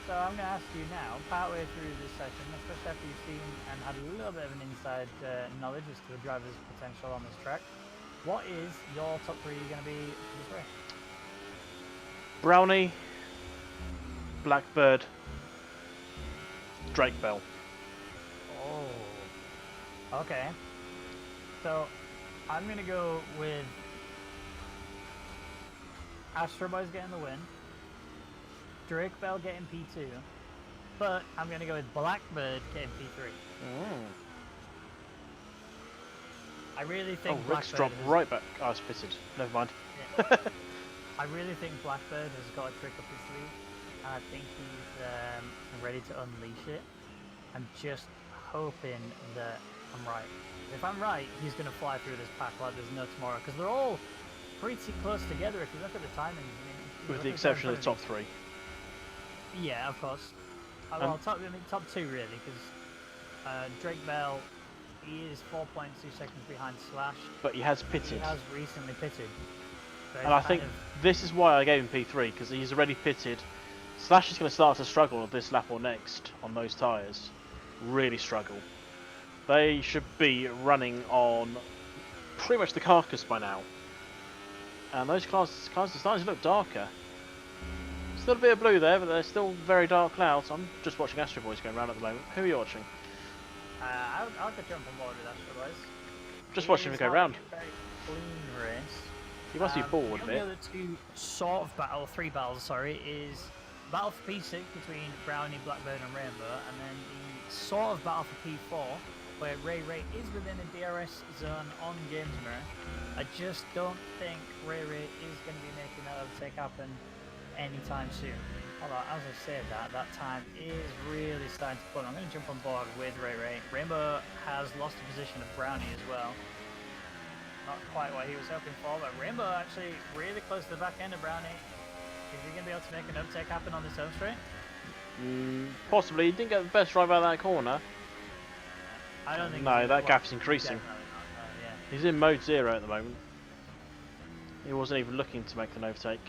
So I'm going to ask you now, partway through this session, especially after you've seen and had a little bit of an inside knowledge as to the driver's potential on this track, what is your top 3 going to be for this race? Brownie, Blackbird, Drake Bell. Oh, okay. So I'm going to go with Astro Boy's getting the win, Drake Bell getting P2, but I'm going to go with Blackbird getting P3. I really think Rick's dropped right back. Oh, it's pitted. Never mind. Yeah. I really think Blackbird has got a trick up his sleeve, and I think he's ready to unleash it. I'm just hoping that I'm right. If I'm right, he's going to fly through this pack like there's no tomorrow, because they're all pretty close together if you look at the timings. I mean, with the exception of the top 3. Yeah, of course. Well, top 2 really, because Drake Bell, he is 4.2 seconds behind Slash. But he has pitted. He has recently pitted. So and I think this is why I gave him P3, because he's already pitted. Slash is going to start to struggle this lap or next on those tyres. Really struggle. They should be running on pretty much the carcass by now. And those clouds are starting to look darker. Still a bit of blue there, but they're still very dark clouds. I'm just watching Astro Boys going around at the moment. Who are you watching? I'll get jump on board with Astro Boys. Just watching him go round. Very clean race. You must be bored a bit. The other 2 sort of 3 battles, sorry, is battle for P6 between Brownie, Blackbird and Rainbow, and then the sort of battle for P4, where Ray is within a DRS zone on Games Mirror. I just don't think Ray is going to be making that overtake happen anytime soon. Although, as I said that time is really starting to pull. I'm going to jump on board with Ray. Rainbow has lost the position of Brownie as well. Not quite what he was hoping for, but Rainbow actually really close to the back end of Brownie. Is he going to be able to make an overtake happen on this home straight? Possibly. He didn't get the best drive out of that corner. I don't think. No, that gap's increasing. Yeah. He's in mode 0 at the moment. He wasn't even looking to make an overtake.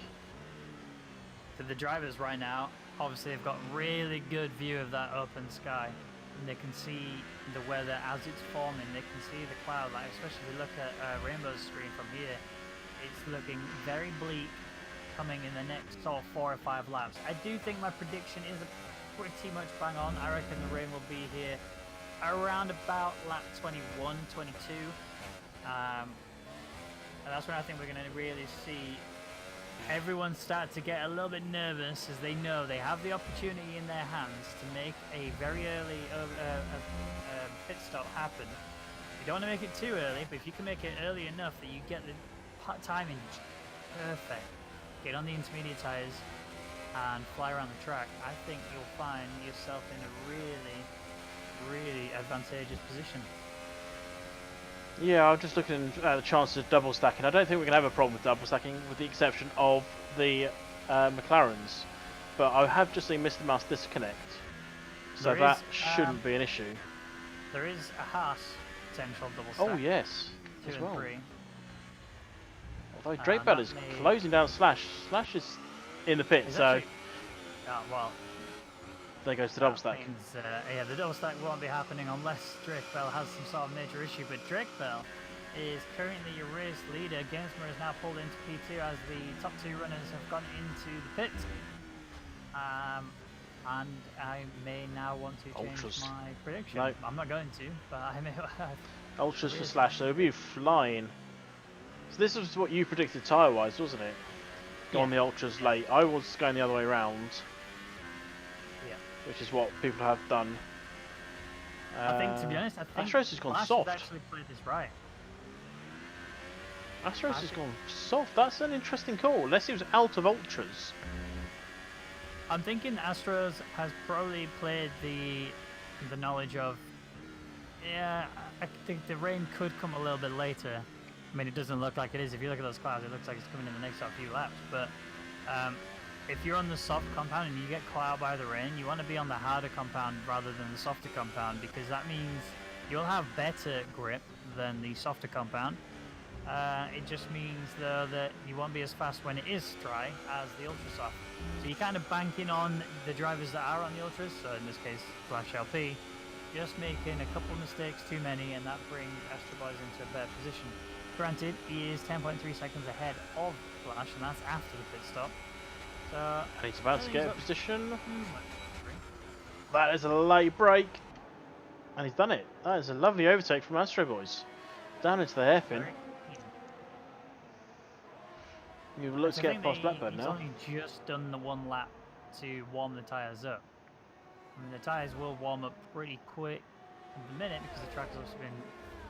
For the drivers right now, obviously they've got really good view of that open sky. And they can see the weather as it's forming. They can see the cloud, like especially if you look at Rainbow's screen from here. It's looking very bleak coming in the next sort of 4 or 5 laps. I do think my prediction is pretty much bang on. I reckon the rain will be here around about lap 21, 22. And that's when I think we're going to really see everyone start to get a little bit nervous as they know they have the opportunity in their hands to make a very early pit stop happen. You don't want to make it too early, but if you can make it early enough that you get the timing perfect, get on the intermediate tyres and fly around the track, I think you'll find yourself in a really advantageous position. Yeah, I'm just looking at the chances of double stacking. I don't think we're going to have a problem with double stacking, with the exception of the McLarens. But I have just seen Mr. Mouse disconnect, so that shouldn't be an issue. There is a Haas potential double stack. Oh yes, as well. 3. Although Drake Bell is closing down Slash. Slash is in the pit, so actually, well, there goes the double stack. Means, yeah, the double stack won't be happening unless Drake Bell has some sort of major issue. But Drake Bell is currently your race leader. Gamesmer is now pulled into P2 as the top 2 runners have gone into the pit. And I may now want to change Ultras. my prediction. No. I'm not going to, but I may. Ultras for Slash, so it'll be flying. So this was what you predicted tyre-wise, wasn't it? Go on the Ultras late. I was going the other way around. Yeah. Which is what people have done. I think, to be honest, I think Astros has gone Flash soft. has actually played this right. Astros has gone soft. That's an interesting call. Unless he was out of Ultras. I'm thinking Astros has probably played the knowledge of, yeah, I think the rain could come a little bit later. I mean, it doesn't look like it is. If you look at those clouds, it looks like it's coming in the next few laps. But if you're on the soft compound and you get caught out by the rain, you want to be on the harder compound rather than the softer compound, because that means you'll have better grip than the softer compound. It just means, though, that you won't be as fast when it is dry as the ultra soft. So you're kind of banking on the drivers that are on the ultras, so in this case Flash LP, just making a couple mistakes too many, and that brings Astro Boys into a better position. Granted, he is 10.3 seconds ahead of Flash, and that's after the pit stop. So And he's about to get in position. much. That is a late break. And he's done it. That is a lovely overtake from Astro Boys. Down into the hairpin. Let's get past Blackbird now. He's only just done the 1 lap to warm the tyres up. I mean, the tyres will warm up pretty quick in the minute because the track has also been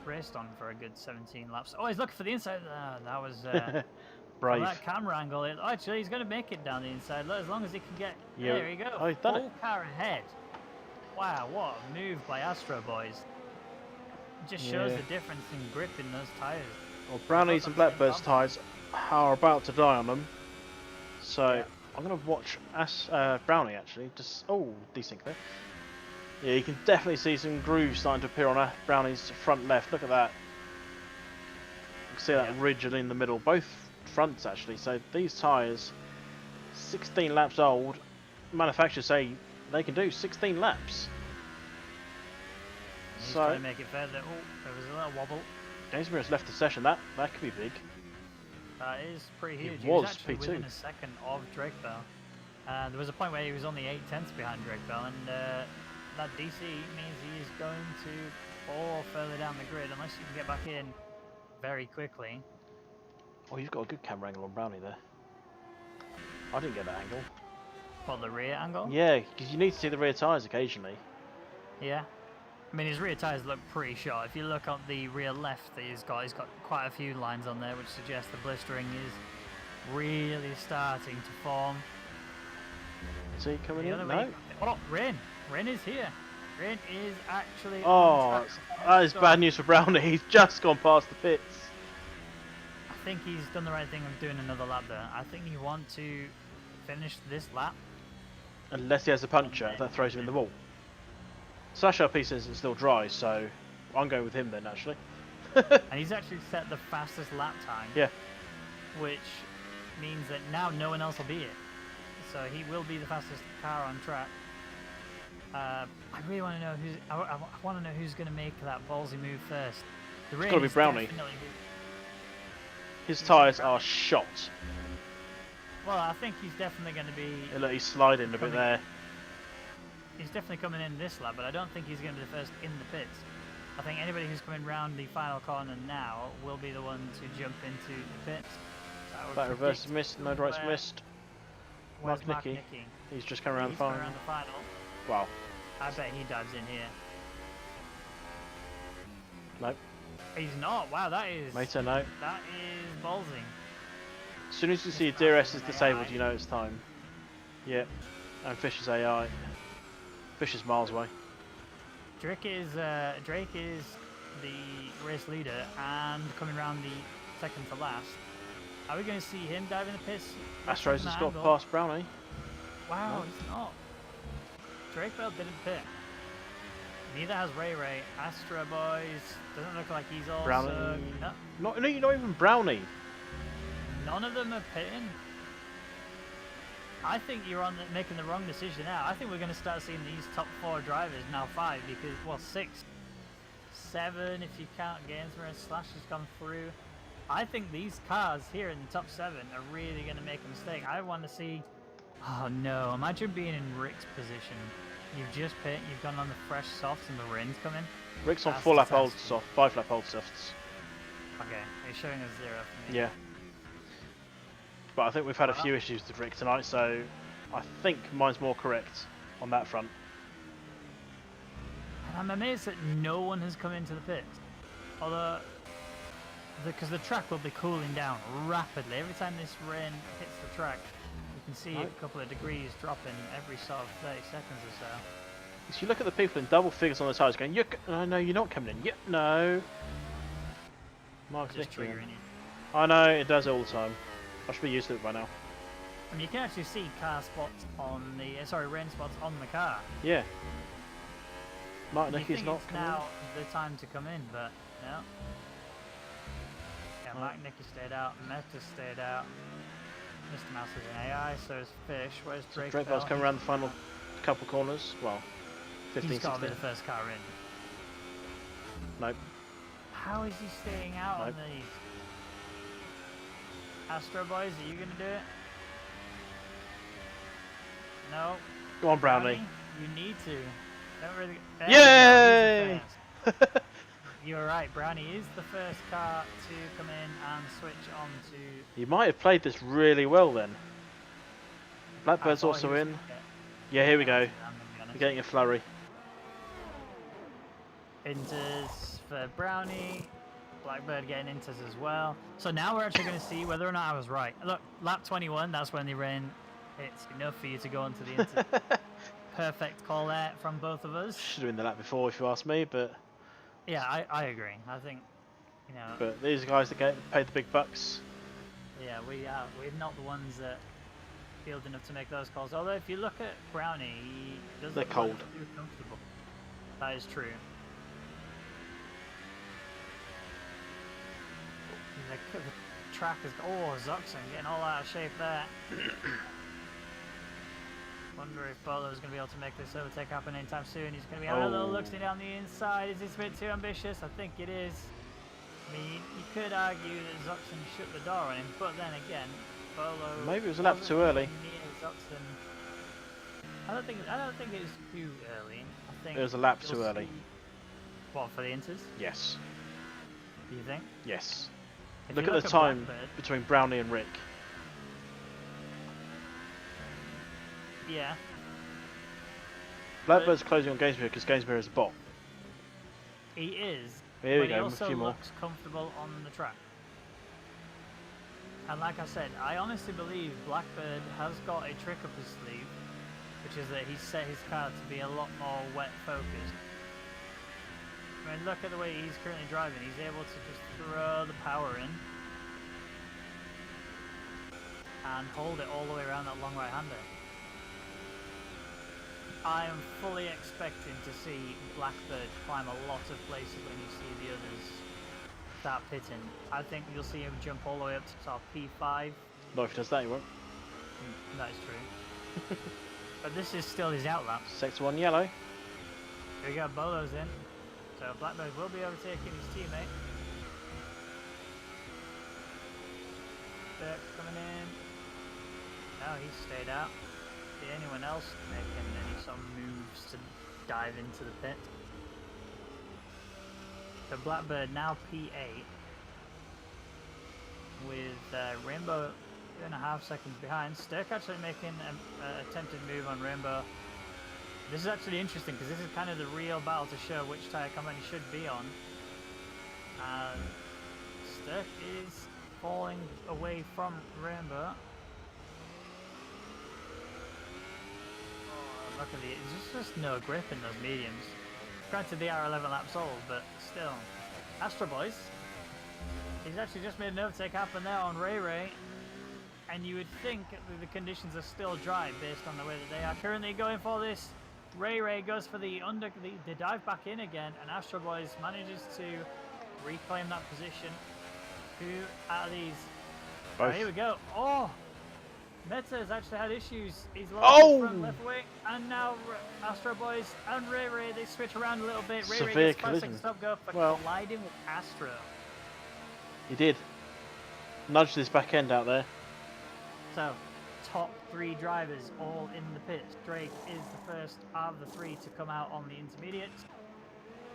raced on for a good 17 laps. Oh, he's looking for the inside. That was brave. from that camera angle. Actually, he's going to make it down the inside. Look, as long as he can get. Yeah. There you go. Oh, he's done Full car ahead. Wow, what a move by Astro Boys. It just shows the difference in grip in those tyres. Well, Brownies and Blackbird's tyres are about to die on them. So I'm going to watch Brownie actually. Just desync there. Yeah, you can definitely see some grooves starting to appear on Brownie's front left. Look at that. You can see that ridge in the middle. Both fronts actually. So these tyres, 16 laps old. Manufacturers say they can do 16 laps. He's trying to make it fair. There was a little wobble. Gainsborough's left the session. That could be big. That is pretty huge. He He was was actually P2. within a second of Drake Bell. There was a point where he was only 8/10 behind Drake Bell, and that DC means he is going to fall further down the grid unless you can get back in very quickly. Oh, you've got a good camera angle on Brownie there. I didn't get that angle. For the rear angle? Yeah, because you need to see the rear tyres occasionally. Yeah. I mean, his rear tyres look pretty short. If you look on the rear left, he's got quite a few lines on there, which suggests the blistering is really starting to form. Is he coming in? No. Oh, Rain! Rain is here. Rain is actually. Oh, that is bad news for Brownie. He's just gone past the pits. I think he's done the right thing of doing another lap there. I think you want to finish this lap. Unless he has a puncture that throws him in the wall. Slash LP says it's still dry, so I'm going with him then actually. And he's actually set the fastest lap time. Yeah. Which means that now no one else will be it. So he will be the fastest car on track. I really want to know who's. I want to know who's going to make that ballsy move first. The It's got to be Brownie. His tyres are shot. Well, I think he's definitely going to be. Yeah, look, he's sliding a bit there. He's definitely coming in this lap, but I don't think he's going to be the first in the pits. I think anybody who's coming round the final corner now will be the one to jump into the pits. That reverse is missed, no rights missed. Where's Mark Nicky. He's just coming around the final. Wow. I bet he dives in here. Nope. He's not. Wow, that is. Mater, no. That is ballsy. As soon as you see DRS is disabled, you know it's time. Yep. And Fisher's AI. Fisher's miles away. Drake is the race leader and coming round the second to last. Are we going to see him dive in the pits? Astros has got past Brownie. Wow, No. he's not. Drake Bell didn't pit. Neither has Ray Ray. Astro Boys doesn't look like he's also. Brownie. No, Not even Brownie. none of them are pitting. I think you're making the wrong decision now. I think we're going to start seeing these top 4 drivers, now 5, because, well, 6. 7 if you count Gainsborough and Slash has gone through. I think these cars here in the top 7 are really going to make a mistake. I want to see... Oh no, imagine being in Rick's position. You've just pit, you've gone on the fresh softs and the rain's coming. Rick's on That's 4 lap old disaster. soft, 5 lap old softs. Okay, he's showing us 0 for me. Yeah. But I think we've had a few issues with Rick tonight, so I think mine's more correct on that front. And I'm amazed that no one has come into the pits. Although, because the track will be cooling down rapidly. Every time this rain hits the track, you can see a couple of degrees dropping every sort of 30 seconds or so. So you look at the people in double figures on the tyres going, no, you're not coming in. No. Mark's Just nicking. triggering you. I know, it does it all the time. I should be used to it by now. I mean, you can actually see car spots on the, rain spots on the car. Yeah. Mark You Nicky's think not it's coming now the time to come in, but no. Yeah, Mark Nicky stayed out, Meta stayed out. Mr. Mouse is an AI, so is Fish. Where's in. Drake? Drake Bell's coming around the final couple corners. Well, 15, He's got to be 16. the first car in. Nope. How is he staying out on Nope. these? Astro Boys, are you going to do it? No. Go on, Brownie. You need to. Don't really... Yay! You were right, Brownie is the first car to come in and switch on to... You might have played this really well then. Blackbird's I thought also he was in. gonna get- Yeah, here we go. I'm gonna be honest. We're getting a flurry. Inters for Brownie. Blackbird getting inters as well. So now we're actually going to see whether or not I was right. Look, lap 21, that's when the rain hits enough for you to go into the inter. Perfect call there from both of us. Should have been the lap before if you ask me, but Yeah, I agree. I think, you know... but these guys that get paid the big bucks. Yeah, we're not the ones that field enough to make those calls. Although if you look at Brownie, he doesn't They're look cold. too comfortable. That is true. The track is... Oh, Zoxon getting all out of shape there. Wonder if Bolo's going to be able to make this overtake happen anytime soon. He's going to be having a little look down the inside. Is this a bit too ambitious? I think it is. I mean, you could argue that Zoxon shut the door on him, but then again, Bolo... Maybe it was a lap too early. Zoxon. I don't think it was too early. I think It was a lap you'll too early. see- What, for the Inters? Yes. Do you think? Yes. If Look you at the time Blackbird, between Brownie and Rick. yeah. Blackbird's closing on Gainsborough because Gainsborough is a bot. He is. Here we but he go, a also few more. looks comfortable on the track. And like I said, I honestly believe Blackbird has got a trick up his sleeve, which is that he's set his car to be a lot more wet focused. I mean, look at the way he's currently driving. He's able to just throw the power in and hold it all the way around that long right-hander. I am fully expecting to see Blackbird climb a lot of places when you see the others start pitting. I think you'll see him jump all the way up to sort of P5. Not if he does that, he won't. That is true. But this is still his outlap. Sector 1 yellow. Here we go, Bolo's in. So Blackbird will be overtaking his teammate. Dirk coming in. No, he stayed out. See anyone else making any sort of moves to dive into the pit? So Blackbird now P8 with Rainbow 2.5 seconds behind. Stirk actually making an attempted move on Rainbow. This is actually interesting because this is kind of the real battle to show which tyre company should be on. And Stirk is falling away from Rainbow. Oh, look at there's just no grip in those mediums. Granted they are 11 laps old, but still. Astro Boys, he's actually just made an overtake happen there on Ray Ray. And you would think that the conditions are still dry based on the way that they are currently going for this. Ray Ray goes for the dive back in again, and Astro Boys manages to reclaim that position. Who out of these? Oh, Both. here we go. Oh! Meta has actually had issues. He's lost Oh! his front left wing, and now Astro Boys and Ray Ray, they switch around a little bit. Ray Ray Severe gets 5 collision. seconds stop go for Well, colliding with Astro. he did. Nudged his back end out there. So, top 3 drivers all in the pits. Drake is the first of the 3 to come out on the intermediate.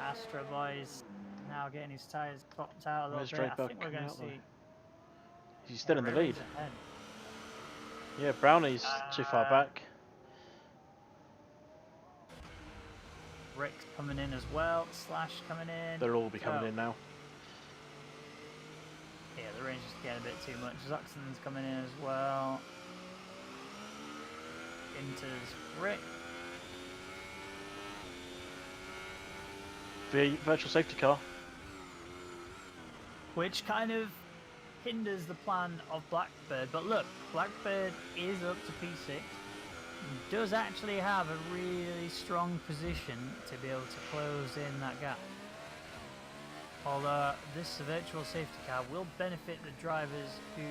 Astro Boys now getting his tyres popped out a little Where's bit. Drake I think we're going to out, though? see. He's still in the Ray Ray's lead. ahead. Yeah, Brownie's too far back. Rick's coming in as well. Slash coming in. They'll all be coming in now. Yeah, the range is getting a bit too much. Zuxon's coming in as well. Enters Rick. The virtual safety car. Which kind of hinders the plan of Blackbird. But look, Blackbird is up to P6. Does actually have a really strong position to be able to close in that gap. Although this virtual safety car will benefit the drivers who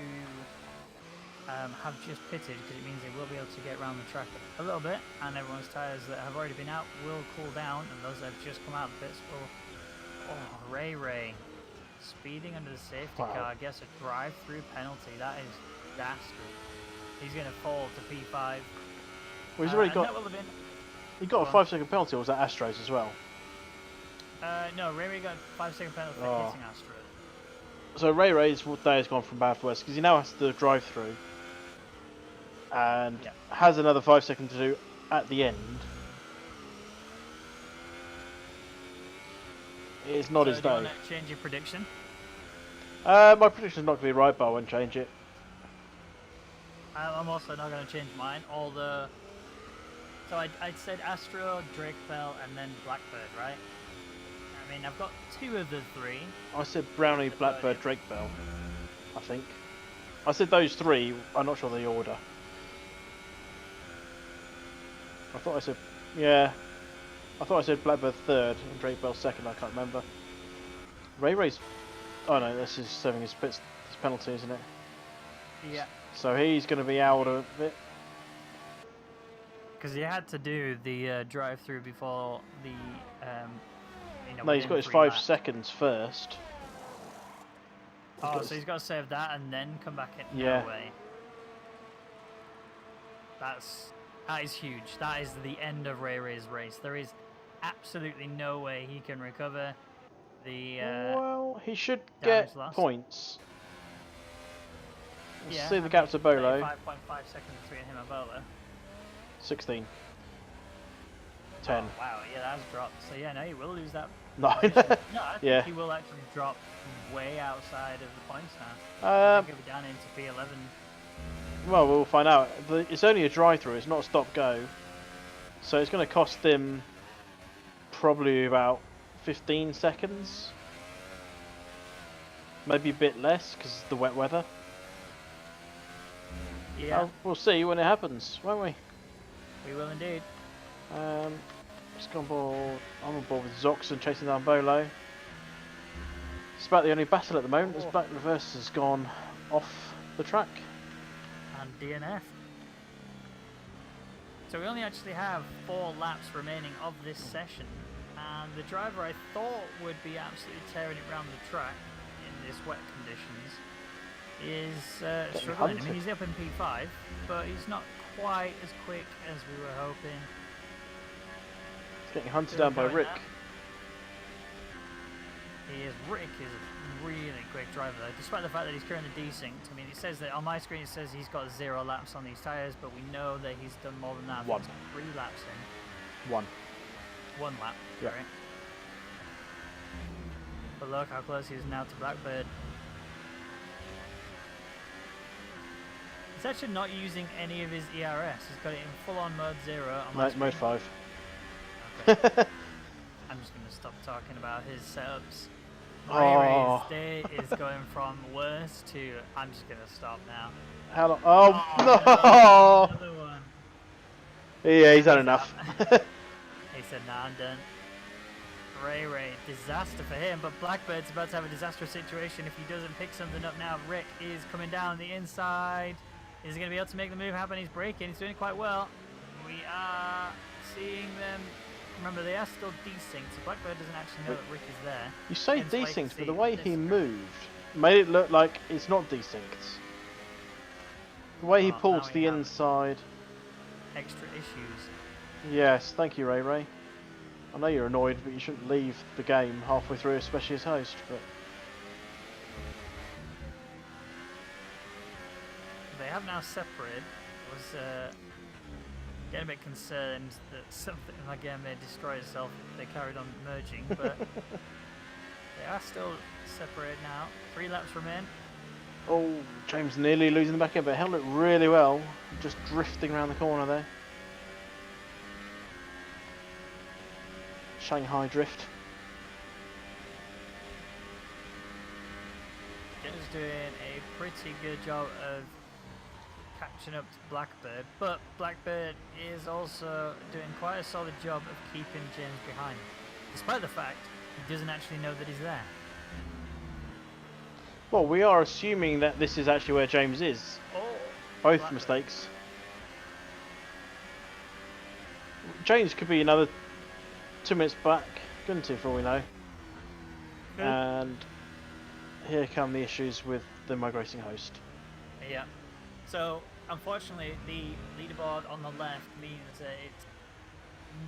have just pitted, because it means they will be able to get around the track a little bit, and everyone's tyres that have already been out will cool down, and those that have just come out of the pits will... Oh, Ray Ray speeding under the safety car gets a drive-through penalty. That is disastrous. He's going to fall to P5. Well, he's already got. He got a 5-second penalty. Or was that Astros as well? No, Ray Ray got a 5-second penalty for hitting Astro. So Ray Ray's day has gone from bad to worse because he now has to drive through, and has another 5 seconds to do at the end. It's not his day. Do you want to change your prediction? My prediction's not going to be right, but I won't change it. I'm also not going to change mine. Although, so I'd said Astro, Drake Bell, and then Blackbird, right? I mean, I've got 2 of the 3. I said Brownie, Blackbird, Drake Bell. I think. I said those 3. I'm not sure the order. I thought I said, yeah. I thought I said Blackbird 3rd and Drake Bell 2nd. I can't remember. Ray Ray's. Oh no, this is serving his penalty, isn't it? Yeah. So he's going to be out a bit. Because he had to do the drive-through before the. No, he's got his 5 seconds first. Oh, so he's got to save that and then come back in. Yeah. No way. That is huge. That is the end of Ray Ray's race. There is absolutely no way he can recover the. Well, he should get points. Yeah, see the gap to Bolo. 5.5 seconds between him and Bolo. 16. 10. Oh, wow, yeah, that's dropped. So yeah, no, he will lose that. 9. No, I think he will actually drop way outside of the points now. I think he'll be down into P11. Well, we'll find out. It's only a drive-through. It's not a stop-go. So it's going to cost him probably about 15 seconds. Maybe a bit less because of the wet weather. Yeah. We'll see when it happens, won't we? We will indeed. Let's go on board. I'm on board with Zoxon chasing down Bolo. It's about the only battle at the moment, as Black Reverse has gone off the track. And DNF. So we only actually have 4 laps remaining of this session, and the driver I thought would be absolutely tearing it around the track in this wet conditions is struggling. I mean, he's up in P5, but he's not quite as quick as we were hoping. He's getting hunted down by Rick. Rick is a really quick driver though, despite the fact that he's currently desynced. I mean, it says that on my screen it says he's got 0 laps on these tyres, but we know that he's done more than that. 1. 3 laps in. 1 lap, yeah. Sorry. But look how close he is now to Blackbird. He's actually not using any of his ERS. He's got it in full-on mode 0. No, it's mode 5. Okay. I'm just going to stop talking about his setups. Ray's day is going from worse to I'm just going to stop now. How long? Oh, no! Another one. Yeah, he's had enough. He said, nah, I'm done. Ray, disaster for him, but Blackbird's about to have a disastrous situation if he doesn't pick something up now. Rick is coming down the inside. Is he going to be able to make the move happen? He's braking. He's doing it quite well. We are seeing them. Remember, they are still desynced, so Blackbird doesn't actually know that Rick is there. You say Hence why you can desynced, but see the way this he screen. moved made it look like it's not desynced. The way he Well, pulled now to we the have inside. extra issues. Yes, thank you, Ray Ray. I know you're annoyed, but you shouldn't leave the game halfway through, especially as host. But They have now separated. I was getting a bit concerned that something in my game may destroy itself if they carried on merging, but they are still separated now. 3 laps remain. oh, James nearly losing the back end, but held it really well, just drifting around the corner there. Shanghai drift. Jenna's doing a pretty good job of catching up to Blackbird, but Blackbird is also doing quite a solid job of keeping James behind, despite the fact he doesn't actually know that he's there. Well, we are assuming that this is actually where James is. Oh, Both Blackbird. mistakes. James could be another 2 minutes back, couldn't he, for all we know? Good. And here come the issues with the migrating host. Yeah. So, unfortunately, the leaderboard on the left means that it's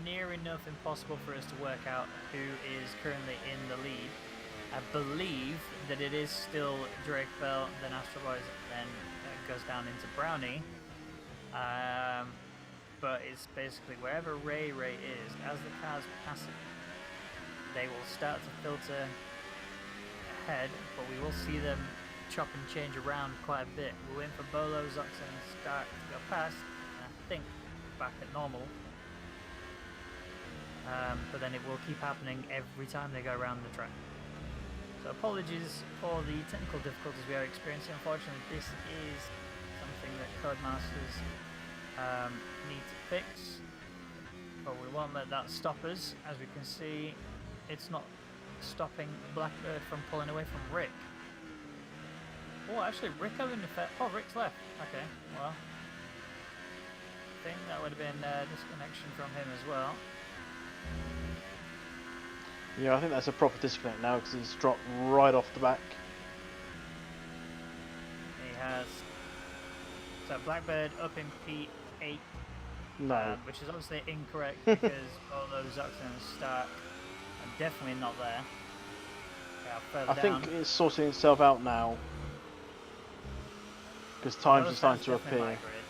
near enough impossible for us to work out who is currently in the lead. I believe that it is still Drake Bell, then Astro Boys, then goes down into Brownie. But it's basically wherever Ray is, as the cars pass it, they will start to filter ahead, but we will see them chop and change around quite a bit. We're waiting for Bolo, Zoxon and Stark to go past, and I think back at normal. But then it will keep happening every time they go around the track. So apologies for the technical difficulties we are experiencing. Unfortunately, this is something that Codemasters need to fix, but we won't let that stop us. As we can see, it's not stopping Blackbird from pulling away from Rick. Oh, actually, Rick having effect. Oh, Rick's left. Okay, well, I think that would have been disconnection from him as well. Yeah, I think that's a proper disconnect now because he's dropped right off the back. He has. So Blackbird up in P8. No. Which is obviously incorrect because all those Zoxon and Stark are definitely not there. They are further I down. think it's sorting itself out now because times are starting to Definitely appear. migrated.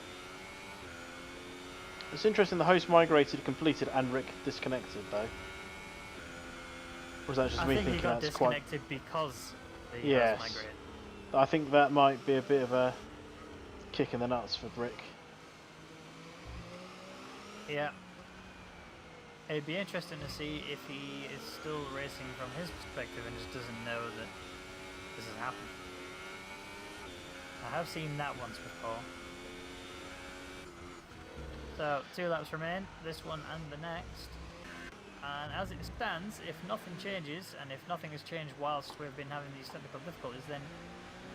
It's interesting the host migrated, completed, and Rick disconnected though. Or was that just I me think he thinking got that's quite? disconnected because the Yes. host migrated. I think that might be a bit of a kick in the nuts for Rick. Yeah. It'd be interesting to see if he is still racing from his perspective and just doesn't know that this has happened. I have seen that once before. So, 2 laps remain, this one and the next. And as it stands, if nothing changes, and if nothing has changed whilst we've been having these technical difficulties, then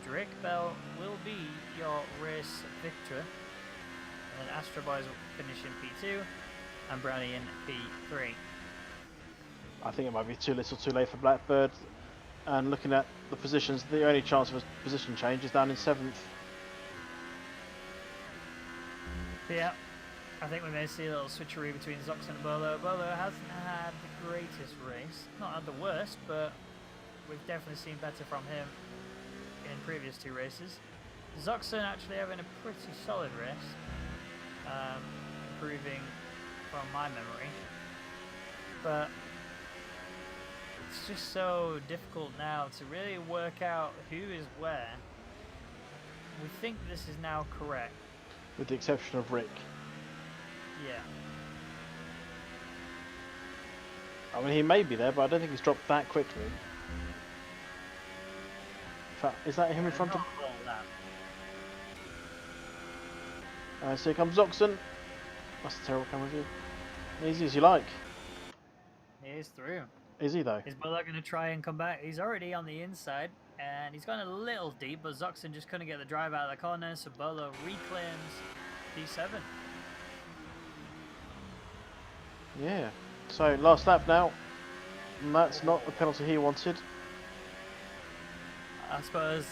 Drake Bell will be your race victor. And then Astro Boys will finish in P2, and Brownie in P3. I think it might be too little too late for Blackbird. And looking at the positions, the only chance of a position change is down in 7th. Yeah, I think we may see a little switcheroo between Zoxon and Bolo. Bolo hasn't had the greatest race. Not had the worst, but we've definitely seen better from him in previous 2 races. Zoxon actually having a pretty solid race. Improving from my memory. But it's just so difficult now to really work out who is where. We think this is now correct. With the exception of Rick. Yeah. I mean, he may be there, but I don't think he's dropped that quickly. In fact, is that him in front of? Not all that. So here comes Zoxon. That's a terrible camera view. Easy as you like. He is through. Is he though? Is Bolo going to try and come back? He's already on the inside. And he's gone a little deep, but Zoxon just couldn't get the drive out of the corner, so Bolo reclaims P7. Yeah. So last lap now. And that's not the penalty he wanted. I suppose.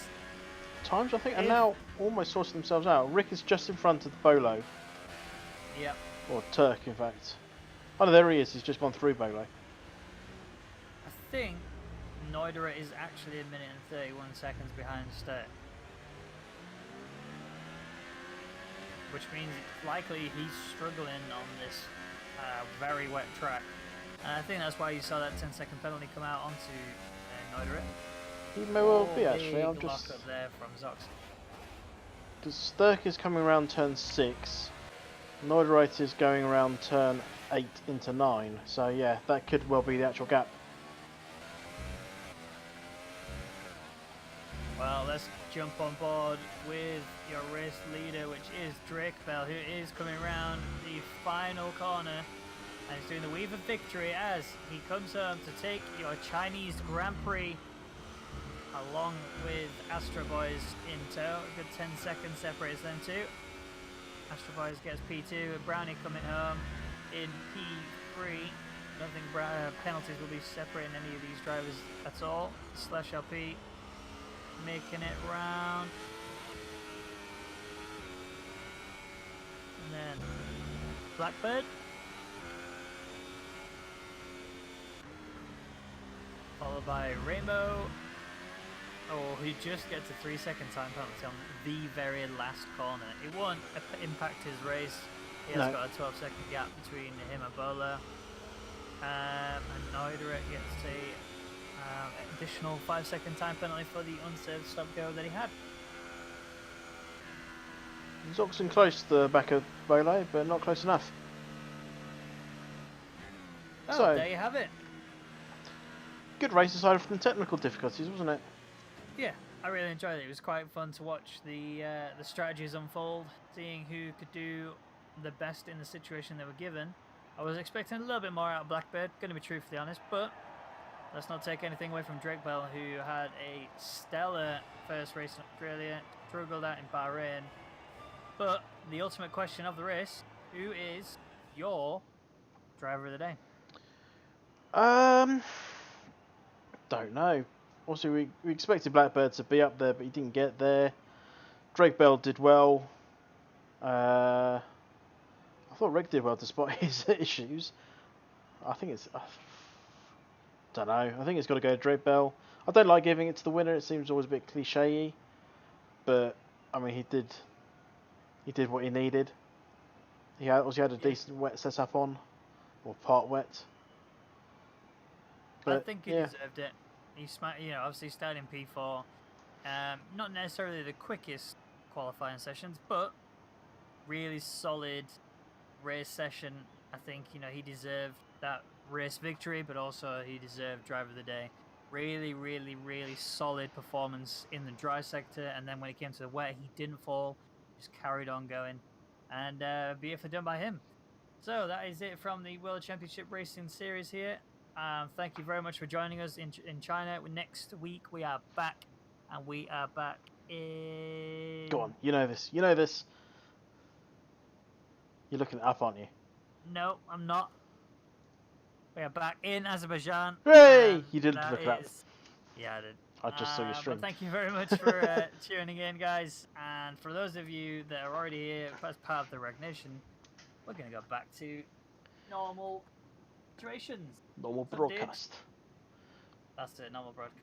Times, I think, are now almost sorting themselves out. Rick is just in front of the Bolo. Yep. Or Turk, in fact. Oh, no, there he is. He's just gone through Bolo. I think Neudera is actually a minute and 31 seconds behind Sturt. Which means it's likely he's struggling on this very wet track. And I think that's why you saw that 10-second penalty come out onto Neudera. He may well be, actually. I'll Big just... lock up there from Zox. Because Sturk is coming around turn 6. Neuderite is going around turn 8 into 9. So, yeah, that could well be the actual gap. Well, let's jump on board with your race leader, which is Drake Bell, who is coming around the final corner. And he's doing the weave of victory as he comes home to take your Chinese Grand Prix along with Astro Boys in tow. A good 10 seconds separates them two. Astro Boys gets P2 and Brownie coming home in P3. I don't think penalties will be separating any of these drivers at all. Slash LP making it round. And then Blackbird. Followed by Rainbow. Oh, he just gets a 3-second time penalty on the very last corner. It won't impact his race. He has got a 12-second gap between him and Bolo. And Neudera gets a additional 5-second time penalty for the unserved stop go that he had. Zoxon close to the back of Bolo, but not close enough. Oh, so, there you have it. Good race aside from the technical difficulties, wasn't it? Yeah, I really enjoyed it. It was quite fun to watch the strategies unfold, seeing who could do the best in the situation they were given. I was expecting a little bit more out of Blackbird, going to be truthfully honest, but let's not take anything away from Drake Bell, who had a stellar first race in Australia, struggled out in Bahrain. But the ultimate question of the race, who is your driver of the day? Don't know. Also, we expected Blackbird to be up there, but he didn't get there. Drake Bell did well. I thought Rick did well despite his issues. I think it's... don't know. I think it's got to go to Drake Bell. I don't like giving it to the winner. It seems always a bit cliche-y. But, I mean, he did what he needed. He also had a decent wet setup on. Or part wet. But, I think he deserved it. He obviously started in P4. Not necessarily the quickest qualifying sessions, but really solid race session. I think, he deserved that race victory, but also he deserved driver of the day. Really, really, really solid performance in the dry sector, and then when it came to the wet, he didn't fall, just carried on going, and beautifully done by him. So that is it from the World Championship Racing Series here. Thank you very much for joining us in China. Next week we are back, and we are back in... Go on, you know this. You know this. You're looking it up, aren't you? No, I'm not. We are back in Azerbaijan. Hooray! You didn't look it up. Yeah, I did. I just saw your string. But thank you very much for tuning in, guys. And for those of you that are already here as part of the recognition, we're going to go back to normal situations. Normal broadcast. That's it, normal broadcast.